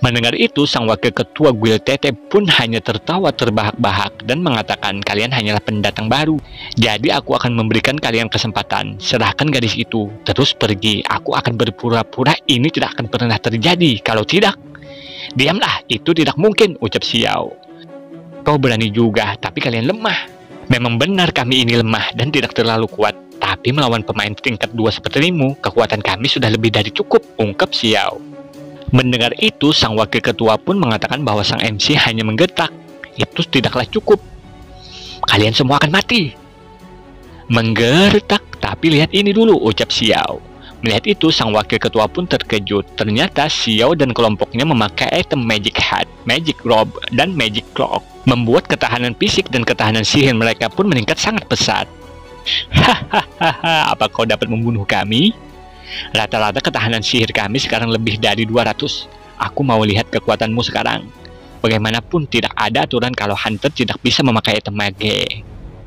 Mendengar itu, sang wakil ketua Guild TT pun hanya tertawa terbahak-bahak dan mengatakan, kalian hanyalah pendatang baru. Jadi aku akan memberikan kalian kesempatan. Serahkan gadis itu, terus pergi. Aku akan berpura-pura ini tidak akan pernah terjadi. Kalau tidak, diamlah, itu tidak mungkin, ucap Xiao. Kau berani juga, tapi kalian lemah. Memang benar kami ini lemah dan tidak terlalu kuat. Tapi melawan pemain tingkat 2 sepertimu, kekuatan kami sudah lebih dari cukup, ungkap Xiao. Mendengar itu, sang wakil ketua pun mengatakan bahwa sang MC hanya menggetak. Itu tidaklah cukup. Kalian semua akan mati. Menggertak, tapi lihat ini dulu, ucap Xiao. Melihat itu, sang wakil ketua pun terkejut. Ternyata Xiao dan kelompoknya memakai item Magic Hat, Magic Robe, dan Magic Cloak. Membuat ketahanan fisik dan ketahanan sihir mereka pun meningkat sangat pesat. Hahaha, apa kau dapat membunuh kami? Rata-rata ketahanan sihir kami sekarang lebih dari 200. Aku mau lihat kekuatanmu sekarang. Bagaimanapun tidak ada aturan kalau hunter tidak bisa memakai item mage.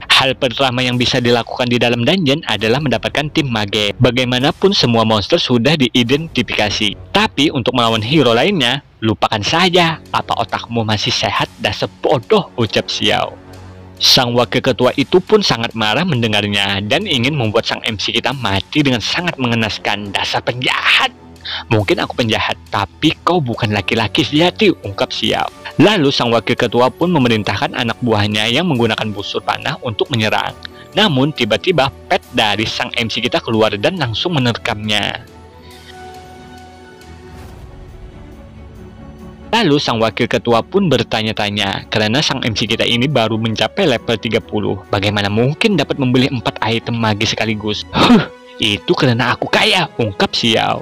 Hal pertama yang bisa dilakukan di dalam dungeon adalah mendapatkan tim mage. Bagaimanapun semua monster sudah diidentifikasi. Tapi untuk melawan hero lainnya, lupakan saja. Apa otakmu masih sehat? Dasar bodoh, ucap Xiao. Sang wakil ketua itu pun sangat marah mendengarnya dan ingin membuat sang MC kita mati dengan sangat mengenaskan. Dasar penjahat. Mungkin aku penjahat, tapi kau bukan laki-laki sejati, ungkap Xiao. Lalu sang wakil ketua pun memerintahkan anak buahnya yang menggunakan busur panah untuk menyerang. Namun tiba-tiba pet dari sang MC kita keluar dan langsung menerkamnya. Lalu sang wakil ketua pun bertanya-tanya, karena sang MC kita ini baru mencapai level 30, bagaimana mungkin dapat membeli 4 item magi sekaligus? Itu karena aku kaya, ungkap Xiao.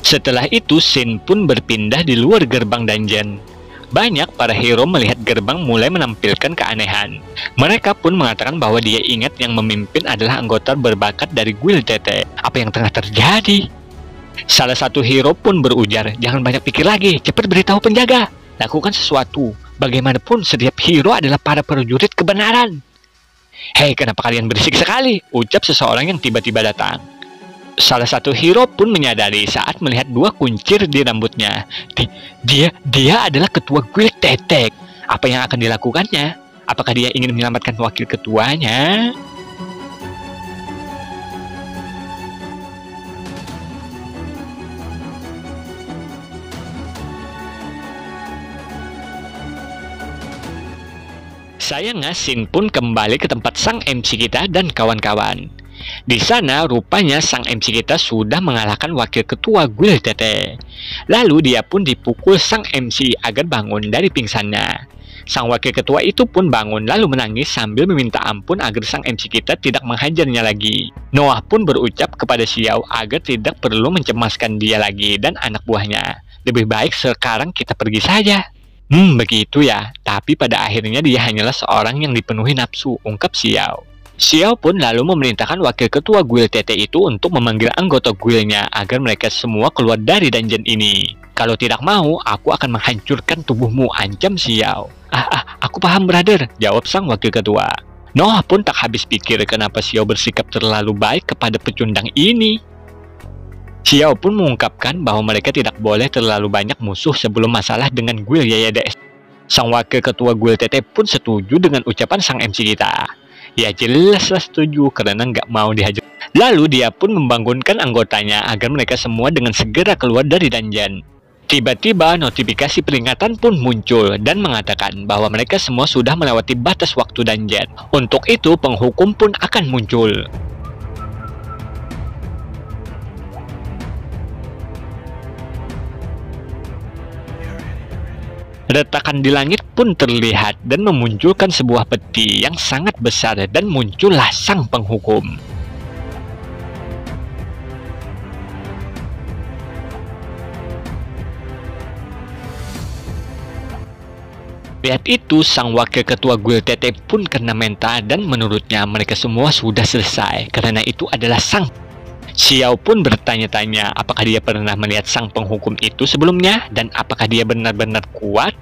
Setelah itu, Shin pun berpindah di luar gerbang dungeon. Banyak para hero melihat gerbang mulai menampilkan keanehan. Mereka pun mengatakan bahwa dia ingat yang memimpin adalah anggota berbakat dari guild TT. Apa yang tengah terjadi? Salah satu hero pun berujar, jangan banyak pikir lagi, cepat beritahu penjaga. Lakukan sesuatu. Bagaimanapun setiap hero adalah para prajurit kebenaran. Hei, kenapa kalian berisik sekali? Ucap seseorang yang tiba-tiba datang. Salah satu hero pun menyadari saat melihat dua kuncir di rambutnya. Dia adalah ketua guild Tetek. Apa yang akan dilakukannya? Apakah dia ingin menyelamatkan wakil ketuanya? Sayangnya, Shin pun kembali ke tempat sang MC kita dan kawan-kawan. Di sana, rupanya sang MC kita sudah mengalahkan wakil ketua guild TT. Lalu dia pun dipukul sang MC agar bangun dari pingsannya. Sang wakil ketua itu pun bangun lalu menangis sambil meminta ampun agar sang MC kita tidak menghajarnya lagi. Noah pun berucap kepada Xiao agar tidak perlu mencemaskan dia lagi dan anak buahnya. Lebih baik sekarang kita pergi saja. Begitu ya. Tapi pada akhirnya dia hanyalah seorang yang dipenuhi nafsu, ungkap Xiao. Xiao pun lalu memerintahkan wakil ketua guild TT itu untuk memanggil anggota guildnya agar mereka semua keluar dari dungeon ini. Kalau tidak mau, aku akan menghancurkan tubuhmu, ancam Xiao. Aku paham, brother, jawab sang wakil ketua. Noah pun tak habis pikir kenapa Xiao bersikap terlalu baik kepada pecundang ini. Xiao pun mengungkapkan bahwa mereka tidak boleh terlalu banyak musuh sebelum masalah dengan guild Yayades. Sang wakil ketua guild TT pun setuju dengan ucapan sang MC kita. Ya jelaslah setuju karena nggak mau dihajar. Lalu dia pun membangunkan anggotanya agar mereka semua dengan segera keluar dari dungeon. Tiba-tiba notifikasi peringatan pun muncul dan mengatakan bahwa mereka semua sudah melewati batas waktu dungeon. Untuk itu penghukum pun akan muncul. Retakan di langit pun terlihat dan memunculkan sebuah peti yang sangat besar dan muncullah sang penghukum. Lihat itu, sang wakil ketua guild TT pun kena mental dan menurutnya mereka semua sudah selesai karena itu adalah sang. Xiao pun bertanya-tanya apakah dia pernah melihat sang penghukum itu sebelumnya dan apakah dia benar-benar kuat.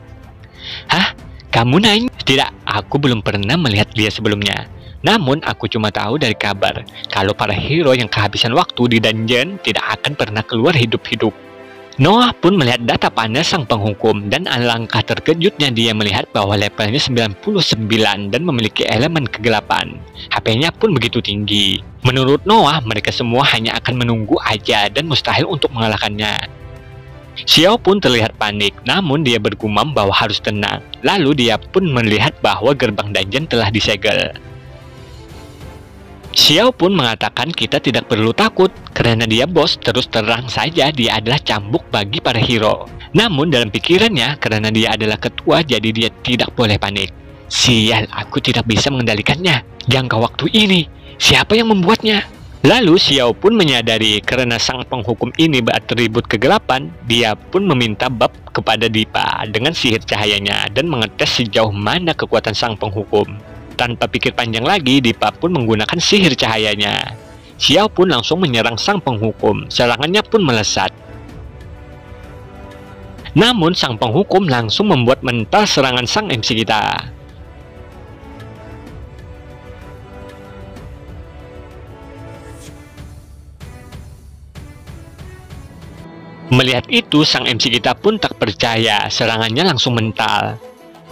Hah? Kamu nanya? Tidak, aku belum pernah melihat dia sebelumnya. Namun aku cuma tahu dari kabar kalau para hero yang kehabisan waktu di dungeon tidak akan pernah keluar hidup-hidup. Noah pun melihat data panel sang penghukum dan alangkah terkejutnya dia melihat bahwa levelnya 99 dan memiliki elemen kegelapan. HP-nya pun begitu tinggi. Menurut Noah, mereka semua hanya akan menunggu aja dan mustahil untuk mengalahkannya. Xiao pun terlihat panik, namun dia bergumam bahwa harus tenang. Lalu dia pun melihat bahwa gerbang dungeon telah disegel. Xiao pun mengatakan kita tidak perlu takut, karena dia bos terus terang saja dia adalah cambuk bagi para hero. Namun dalam pikirannya, karena dia adalah ketua jadi dia tidak boleh panik. Sial, aku tidak bisa mengendalikannya. Jangka waktu ini, siapa yang membuatnya? Lalu Xiao pun menyadari karena sang penghukum ini beratribut kegelapan, dia pun meminta bab kepada Dipa dengan sihir cahayanya dan mengetes sejauh mana kekuatan sang penghukum. Tanpa pikir panjang lagi, Dipa pun menggunakan sihir cahayanya. Xiao pun langsung menyerang sang penghukum, serangannya pun melesat. Namun sang penghukum langsung membuat mental serangan sang MC kita. Melihat itu, sang MC kita pun tak percaya, serangannya langsung mental.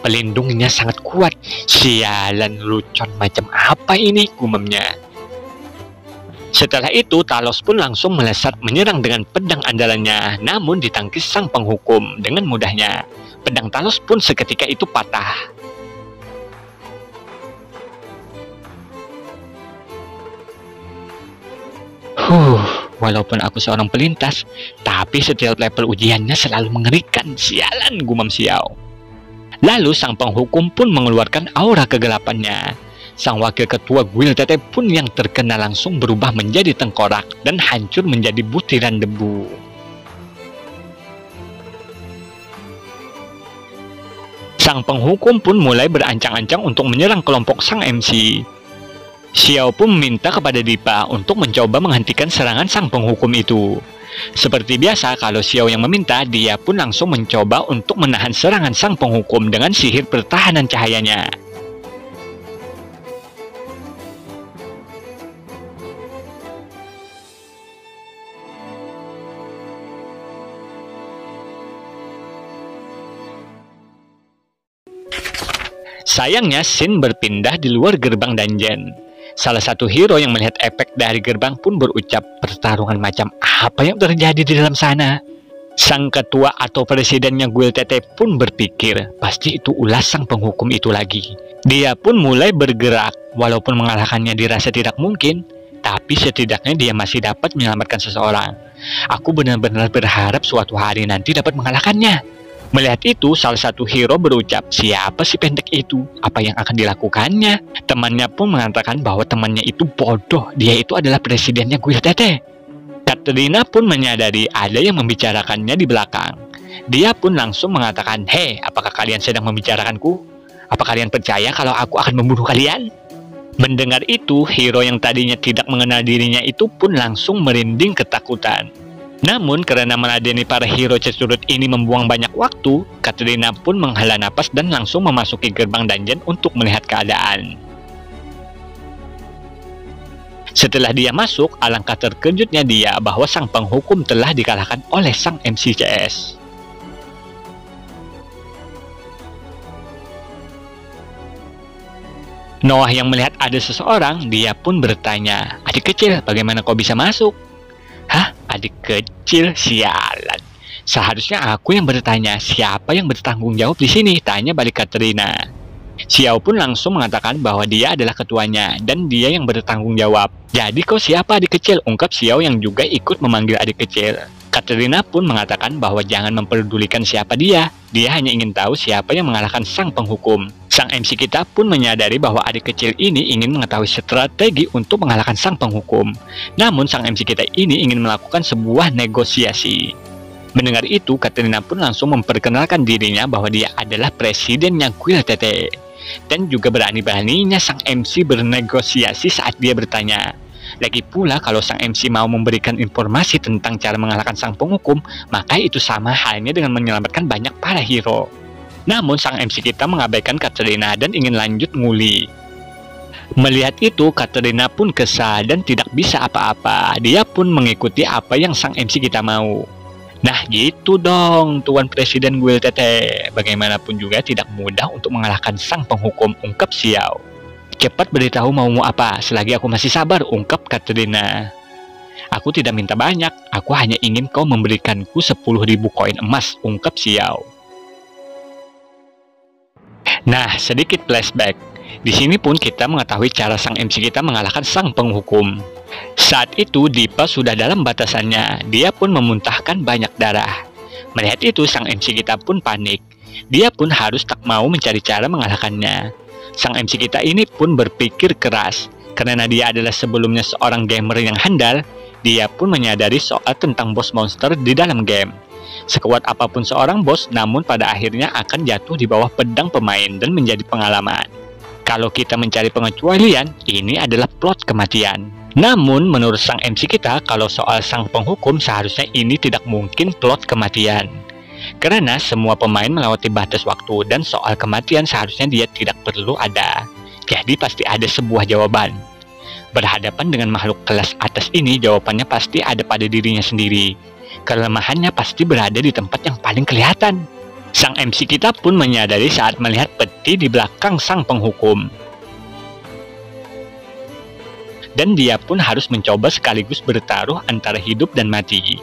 Pelindungnya sangat kuat. Sialan, lucon macam apa ini, gumamnya. Setelah itu, Talos pun langsung melesat menyerang dengan pedang andalannya, namun ditangkis sang penghukum dengan mudahnya. Pedang Talos pun seketika itu patah. walaupun aku seorang pelintas, tapi setiap level ujiannya selalu mengerikan. Sialan, gumam Xiao. Lalu sang penghukum pun mengeluarkan aura kegelapannya. Sang wakil ketua Guild Tete pun yang terkena langsung berubah menjadi tengkorak dan hancur menjadi butiran debu. Sang penghukum pun mulai berancang-ancang untuk menyerang kelompok sang MC. Xiao pun meminta kepada Dipa untuk mencoba menghentikan serangan sang penghukum itu. Seperti biasa, kalau Xiao yang meminta, dia pun langsung mencoba untuk menahan serangan sang penghukum dengan sihir pertahanan cahayanya. Sayangnya, scene berpindah di luar gerbang dungeon. Salah satu hero yang melihat efek dari gerbang pun berucap, pertarungan macam apa yang terjadi di dalam sana? Sang ketua atau presidennya Guild Tete pun berpikir, pasti itu ulah sang penghukum itu lagi. Dia pun mulai bergerak, walaupun mengalahkannya dirasa tidak mungkin, tapi setidaknya dia masih dapat menyelamatkan seseorang. Aku benar-benar berharap suatu hari nanti dapat mengalahkannya. Melihat itu, salah satu hero berucap, siapa si pendek itu? Apa yang akan dilakukannya? Temannya pun mengatakan bahwa temannya itu bodoh, dia itu adalah presidennya Guild Tete. Katrina pun menyadari ada yang membicarakannya di belakang. Dia pun langsung mengatakan, hei, apakah kalian sedang membicarakanku? Apa kalian percaya kalau aku akan membunuh kalian? Mendengar itu, hero yang tadinya tidak mengenal dirinya itu pun langsung merinding ketakutan. Namun karena meladeni para hero cesurut ini membuang banyak waktu, Katrina pun menghela napas dan langsung memasuki gerbang dungeon untuk melihat keadaan. Setelah dia masuk, alangkah terkejutnya dia bahwa sang penghukum telah dikalahkan oleh sang MCCS. Noah yang melihat ada seseorang, dia pun bertanya, adik kecil, bagaimana kau bisa masuk? Hah? Adik kecil? Sialan. Seharusnya aku yang bertanya, siapa yang bertanggung jawab di sini? Tanya balik Katrina. Xiao pun langsung mengatakan bahwa dia adalah ketuanya dan dia yang bertanggung jawab. Jadi kau siapa adik kecil? Ungkap Xiao yang juga ikut memanggil adik kecil. Katrina pun mengatakan bahwa jangan memperdulikan siapa dia. Dia hanya ingin tahu siapa yang mengalahkan sang penghukum. Sang MC kita pun menyadari bahwa adik kecil ini ingin mengetahui strategi untuk mengalahkan sang penghukum. Namun sang MC kita ini ingin melakukan sebuah negosiasi. Mendengar itu, Katrina pun langsung memperkenalkan dirinya bahwa dia adalah presidennya Guild Tete. Dan juga berani-beraninya sang MC bernegosiasi saat dia bertanya. Lagi pula kalau sang MC mau memberikan informasi tentang cara mengalahkan sang penghukum, maka itu sama halnya dengan menyelamatkan banyak para hero. Namun sang MC kita mengabaikan Katrina dan ingin lanjut nguli. Melihat itu, Katrina pun kesal dan tidak bisa apa-apa. Dia pun mengikuti apa yang sang MC kita mau. Nah gitu dong Tuan Presiden Guild Tete. Bagaimanapun juga tidak mudah untuk mengalahkan sang penghukum, ungkap Xiao. Cepat beritahu maumu apa, selagi aku masih sabar, ungkap Katrina. Aku tidak minta banyak, aku hanya ingin kau memberikanku 10.000 koin emas, ungkap Xiao. Nah, sedikit flashback. Di sini pun kita mengetahui cara sang MC kita mengalahkan sang penghukum. Saat itu Dipa sudah dalam batasannya, dia pun memuntahkan banyak darah. Melihat itu sang MC kita pun panik. Dia pun harus tak mau mencari cara mengalahkannya. Sang MC kita ini pun berpikir keras. Karena dia adalah sebelumnya seorang gamer yang handal, dia pun menyadari soal tentang bos monster di dalam game. Sekuat apapun seorang bos, namun pada akhirnya akan jatuh di bawah pedang pemain dan menjadi pengalaman. Kalau kita mencari pengecualian, ini adalah plot kematian. Namun menurut sang MC kita, kalau soal sang penghukum seharusnya ini tidak mungkin plot kematian. Karena semua pemain melewati batas waktu dan soal kematian seharusnya dia tidak perlu ada. Jadi pasti ada sebuah jawaban. Berhadapan dengan makhluk kelas atas ini, jawabannya pasti ada pada dirinya sendiri. Kelemahannya pasti berada di tempat yang paling kelihatan. Sang MC kita pun menyadari saat melihat peti di belakang sang penghukum. Dan dia pun harus mencoba sekaligus bertaruh antara hidup dan mati.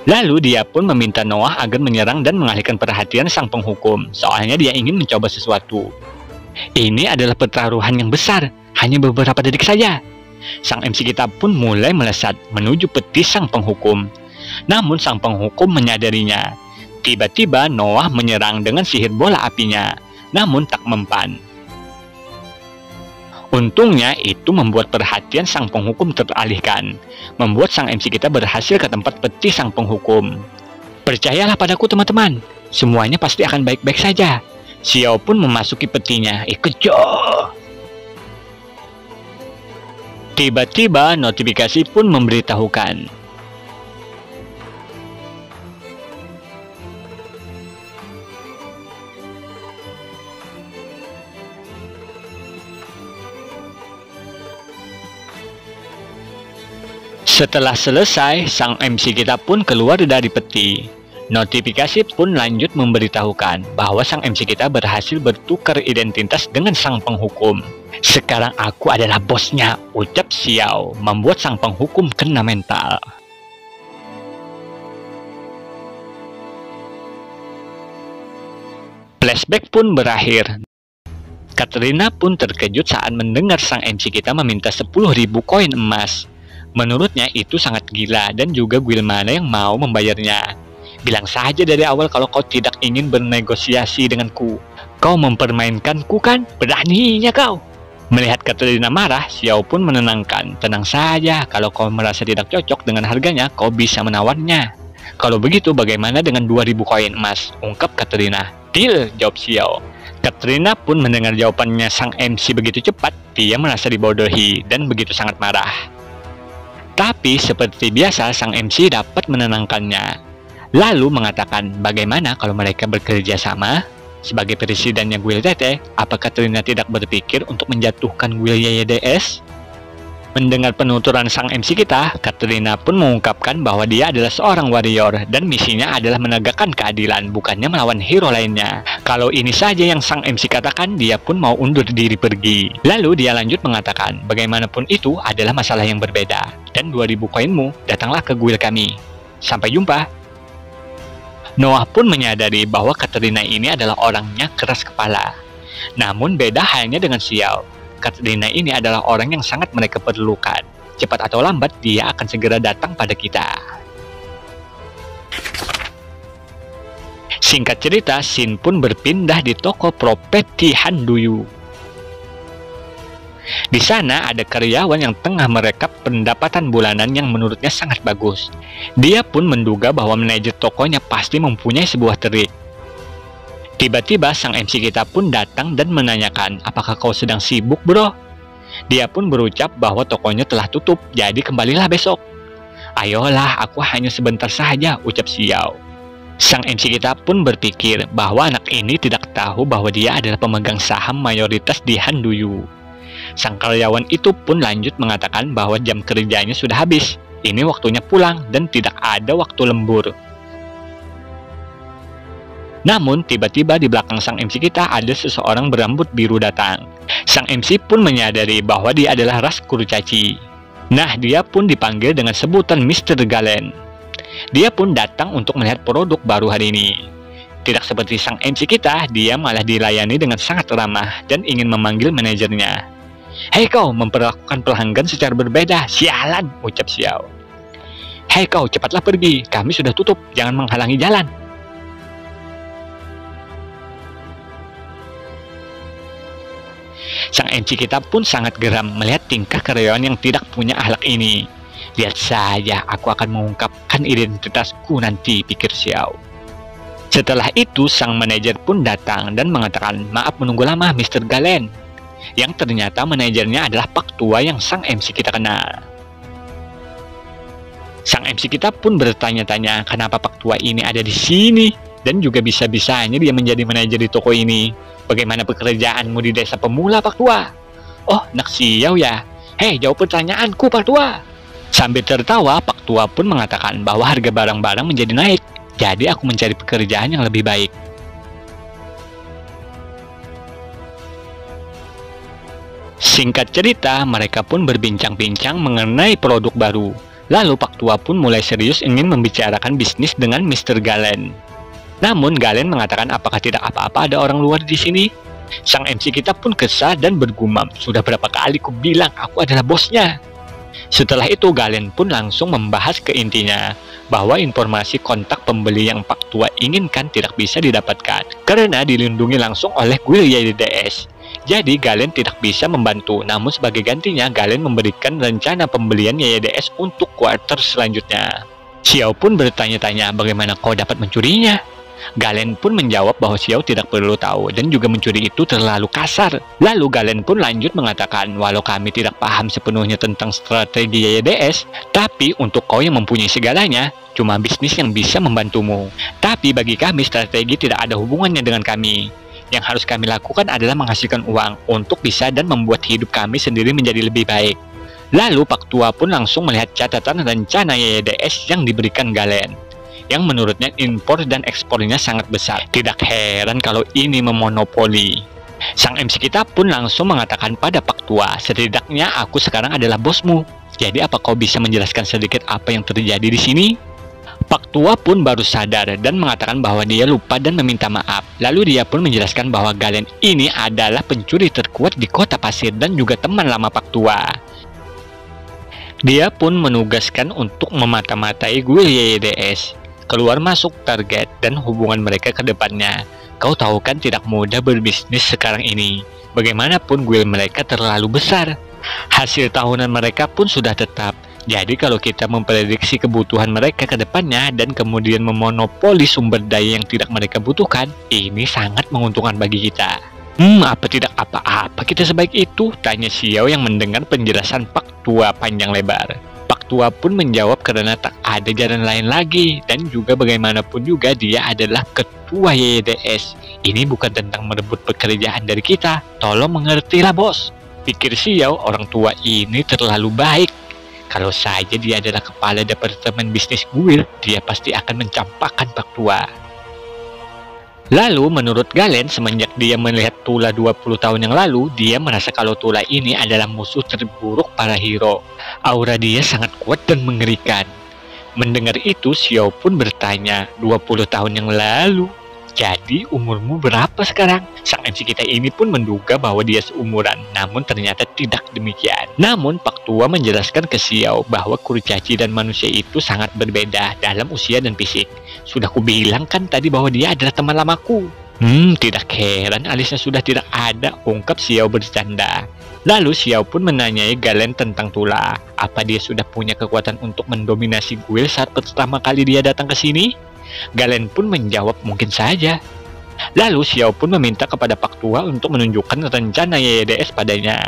Lalu dia pun meminta Noah agar menyerang dan mengalihkan perhatian sang penghukum. Soalnya dia ingin mencoba sesuatu. Ini adalah pertaruhan yang besar, hanya beberapa detik saja. Sang MC kita pun mulai melesat menuju peti sang penghukum. Namun sang penghukum menyadarinya. Tiba-tiba Noah menyerang dengan sihir bola apinya, namun tak mempan. Untungnya itu membuat perhatian sang penghukum teralihkan, membuat sang MC kita berhasil ke tempat peti sang penghukum. Percayalah padaku teman-teman, semuanya pasti akan baik-baik saja. Xiao pun memasuki petinya. Kejar! Tiba-tiba notifikasi pun memberitahukan. Setelah selesai, sang MC kita pun keluar dari peti. Notifikasi pun lanjut memberitahukan bahwa sang MC kita berhasil bertukar identitas dengan sang penghukum. Sekarang aku adalah bosnya, ucap Xiao, membuat sang penghukum kena mental. Flashback pun berakhir. Katrina pun terkejut saat mendengar sang MC kita meminta 10.000 koin emas. Menurutnya itu sangat gila dan juga Guilmana yang mau membayarnya. Bilang saja dari awal kalau kau tidak ingin bernegosiasi denganku. Kau mempermainkanku kan? Beraninya kau. Melihat Katrina marah, Xiao pun menenangkan. Tenang saja, kalau kau merasa tidak cocok dengan harganya, kau bisa menawarnya. Kalau begitu bagaimana dengan 2.000 koin emas? Ungkap Katrina. Deal, jawab Xiao. Katrina pun mendengar jawabannya sang MC begitu cepat, dia merasa dibodohi dan begitu sangat marah. Tapi seperti biasa sang MC dapat menenangkannya. Lalu mengatakan, bagaimana kalau mereka bekerja sama? Sebagai presidennya Guild Tete, apa Katrina tidak berpikir untuk menjatuhkan Guild YYDS? Mendengar penuturan sang MC kita, Katrina pun mengungkapkan bahwa dia adalah seorang warrior dan misinya adalah menegakkan keadilan, bukannya melawan hero lainnya. Kalau ini saja yang sang MC katakan, dia pun mau undur diri pergi. Lalu dia lanjut mengatakan, bagaimanapun itu adalah masalah yang berbeda. Dan 2.000 koinmu, datanglah ke guild kami. Sampai jumpa. Noah pun menyadari bahwa Katrina ini adalah orangnya keras kepala. Namun beda halnya dengan Xiao. Katrina ini adalah orang yang sangat mereka perlukan. Cepat atau lambat dia akan segera datang pada kita. Singkat cerita, Shin pun berpindah di toko properti Handuyu. Di sana ada karyawan yang tengah merekap pendapatan bulanan yang menurutnya sangat bagus. Dia pun menduga bahwa manajer tokonya pasti mempunyai sebuah trik. Tiba-tiba sang MC kita pun datang dan menanyakan, apakah kau sedang sibuk bro? Dia pun berucap bahwa tokonya telah tutup, jadi kembalilah besok. Ayolah, aku hanya sebentar saja, ucap Xiao. Sang MC kita pun berpikir bahwa anak ini tidak tahu bahwa dia adalah pemegang saham mayoritas di Handuyu. Sang karyawan itu pun lanjut mengatakan bahwa jam kerjanya sudah habis. Ini waktunya pulang dan tidak ada waktu lembur. Namun tiba-tiba di belakang sang MC kita ada seseorang berambut biru datang. Sang MC pun menyadari bahwa dia adalah ras kurcaci. Nah, dia pun dipanggil dengan sebutan Mr. Galen. Dia pun datang untuk melihat produk baru hari ini. Tidak seperti sang MC kita, dia malah dilayani dengan sangat ramah dan ingin memanggil manajernya. Hei kau, memperlakukan pelanggan secara berbeda, sialan, ucap Xiao. Hei kau, cepatlah pergi, kami sudah tutup, jangan menghalangi jalan. Sang MC kita pun sangat geram melihat tingkah karyawan yang tidak punya akhlak ini. Lihat saja, aku akan mengungkapkan identitasku nanti, pikir Xiao. Setelah itu, sang manajer pun datang dan mengatakan, maaf menunggu lama Mr. Galen. Yang ternyata manajernya adalah Pak Tua yang sang MC kita kenal. Sang MC kita pun bertanya-tanya kenapa Pak Tua ini ada di sini dan juga bisa-bisanya dia menjadi manajer di toko ini. Bagaimana pekerjaanmu di desa pemula Pak Tua? Oh, nak Xiao ya. Hei, jawab pertanyaanku Pak Tua. Sambil tertawa, Pak Tua pun mengatakan bahwa harga barang-barang menjadi naik. Jadi aku mencari pekerjaan yang lebih baik. Singkat cerita, mereka pun berbincang-bincang mengenai produk baru. Lalu Pak Tua pun mulai serius ingin membicarakan bisnis dengan Mr. Galen. Namun Galen mengatakan apakah tidak apa-apa ada orang luar di sini? Sang MC kita pun kesal dan bergumam, sudah berapa kali ku bilang aku adalah bosnya. Setelah itu Galen pun langsung membahas ke intinya bahwa informasi kontak pembeli yang Pak Tua inginkan tidak bisa didapatkan karena dilindungi langsung oleh kuil YDS. Jadi Galen tidak bisa membantu, namun sebagai gantinya Galen memberikan rencana pembelian YDS untuk kuarter selanjutnya. Xiao pun bertanya-tanya bagaimana kau dapat mencurinya. Galen pun menjawab bahwa Xiao tidak perlu tahu dan juga mencuri itu terlalu kasar. Lalu Galen pun lanjut mengatakan walau kami tidak paham sepenuhnya tentang strategi YDS, tapi untuk kau yang mempunyai segalanya, cuma bisnis yang bisa membantumu. Tapi bagi kami strategi tidak ada hubungannya dengan kami. Yang harus kami lakukan adalah menghasilkan uang untuk bisa dan membuat hidup kami sendiri menjadi lebih baik. Lalu Pak Tua pun langsung melihat catatan rencana YDS yang diberikan Galen, yang menurutnya impor dan ekspornya sangat besar. Tidak heran kalau ini memonopoli. Sang MC kita pun langsung mengatakan pada Pak Tua, setidaknya aku sekarang adalah bosmu. Jadi apa kau bisa menjelaskan sedikit apa yang terjadi di sini? Pak Tua pun baru sadar dan mengatakan bahwa dia lupa dan meminta maaf. Lalu dia pun menjelaskan bahwa Galen ini adalah pencuri terkuat di kota pasir dan juga teman lama Pak Tua. Dia pun menugaskan untuk memata-matai kuil YDS, keluar masuk target dan hubungan mereka ke depannya. Kau tahu kan tidak mudah berbisnis sekarang ini. Bagaimanapun kuil mereka terlalu besar. Hasil tahunan mereka pun sudah tetap. Jadi kalau kita memprediksi kebutuhan mereka ke depannya dan kemudian memonopoli sumber daya yang tidak mereka butuhkan, ini sangat menguntungkan bagi kita. Apa tidak apa-apa kita sebaik itu? Tanya Xiao yang mendengar penjelasan Pak Tua panjang lebar. Pak Tua pun menjawab karena tak ada jalan lain lagi, dan juga bagaimanapun juga dia adalah ketua YDS. Ini bukan tentang merebut pekerjaan dari kita. Tolong mengertilah bos. Pikir Xiao, orang tua ini terlalu baik. Kalau saja dia adalah kepala departemen bisnis guild, dia pasti akan mencampakkan Pak Tua. Lalu menurut Galen, semenjak dia melihat Tula 20 tahun yang lalu, dia merasa kalau Tula ini adalah musuh terburuk para hero. Aura dia sangat kuat dan mengerikan. Mendengar itu, Xiao pun bertanya, 20 tahun yang lalu? Jadi umurmu berapa sekarang? Sang MC kita ini pun menduga bahwa dia seumuran, namun ternyata tidak demikian. Namun Pak Tua menjelaskan ke Xiao bahwa kurcaci dan manusia itu sangat berbeda dalam usia dan fisik. Sudah kubilang kan tadi bahwa dia adalah teman lamaku. Tidak heran alisnya sudah tidak ada, ungkap Xiao bercanda. Lalu Xiao pun menanyai Galen tentang Tula. Apa dia sudah punya kekuatan untuk mendominasi guild saat pertama kali dia datang ke sini? Galen pun menjawab mungkin saja. Lalu Xiao pun meminta kepada Pak Tua untuk menunjukkan rencana YDS padanya.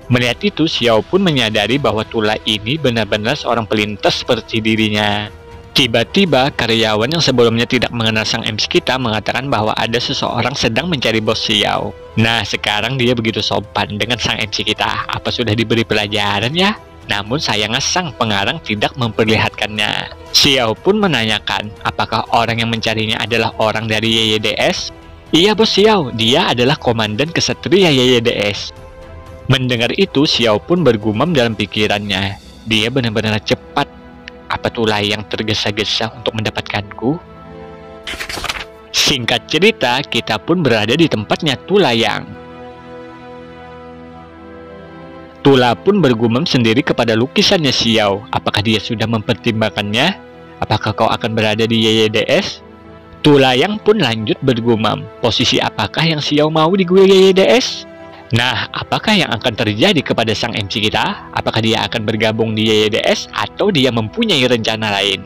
Melihat itu, Xiao pun menyadari bahwa Tula ini benar-benar seorang pelintas seperti dirinya. Tiba-tiba, karyawan yang sebelumnya tidak mengenal sang MC kita mengatakan bahwa ada seseorang sedang mencari bos Xiao. Nah, sekarang dia begitu sopan dengan sang MC kita. Apa sudah diberi pelajaran ya? Namun sayangnya sang pengarang tidak memperlihatkannya. Xiao pun menanyakan, apakah orang yang mencarinya adalah orang dari YDS? Iya bos Xiao, dia adalah komandan kesatria YDS. Mendengar itu, Xiao pun bergumam dalam pikirannya. Dia benar-benar cepat. Apa Tula yang tergesa-gesa untuk mendapatkanku? Singkat cerita, kita pun berada di tempatnya Tulayang. Tula pun bergumam sendiri kepada lukisannya Xiao. Apakah dia sudah mempertimbangkannya? Apakah kau akan berada di YDS? Tulayang pun lanjut bergumam. Posisi apakah yang Xiao mau di guild YDS? Nah, apakah yang akan terjadi kepada sang MC kita? Apakah dia akan bergabung di YDS atau dia mempunyai rencana lain?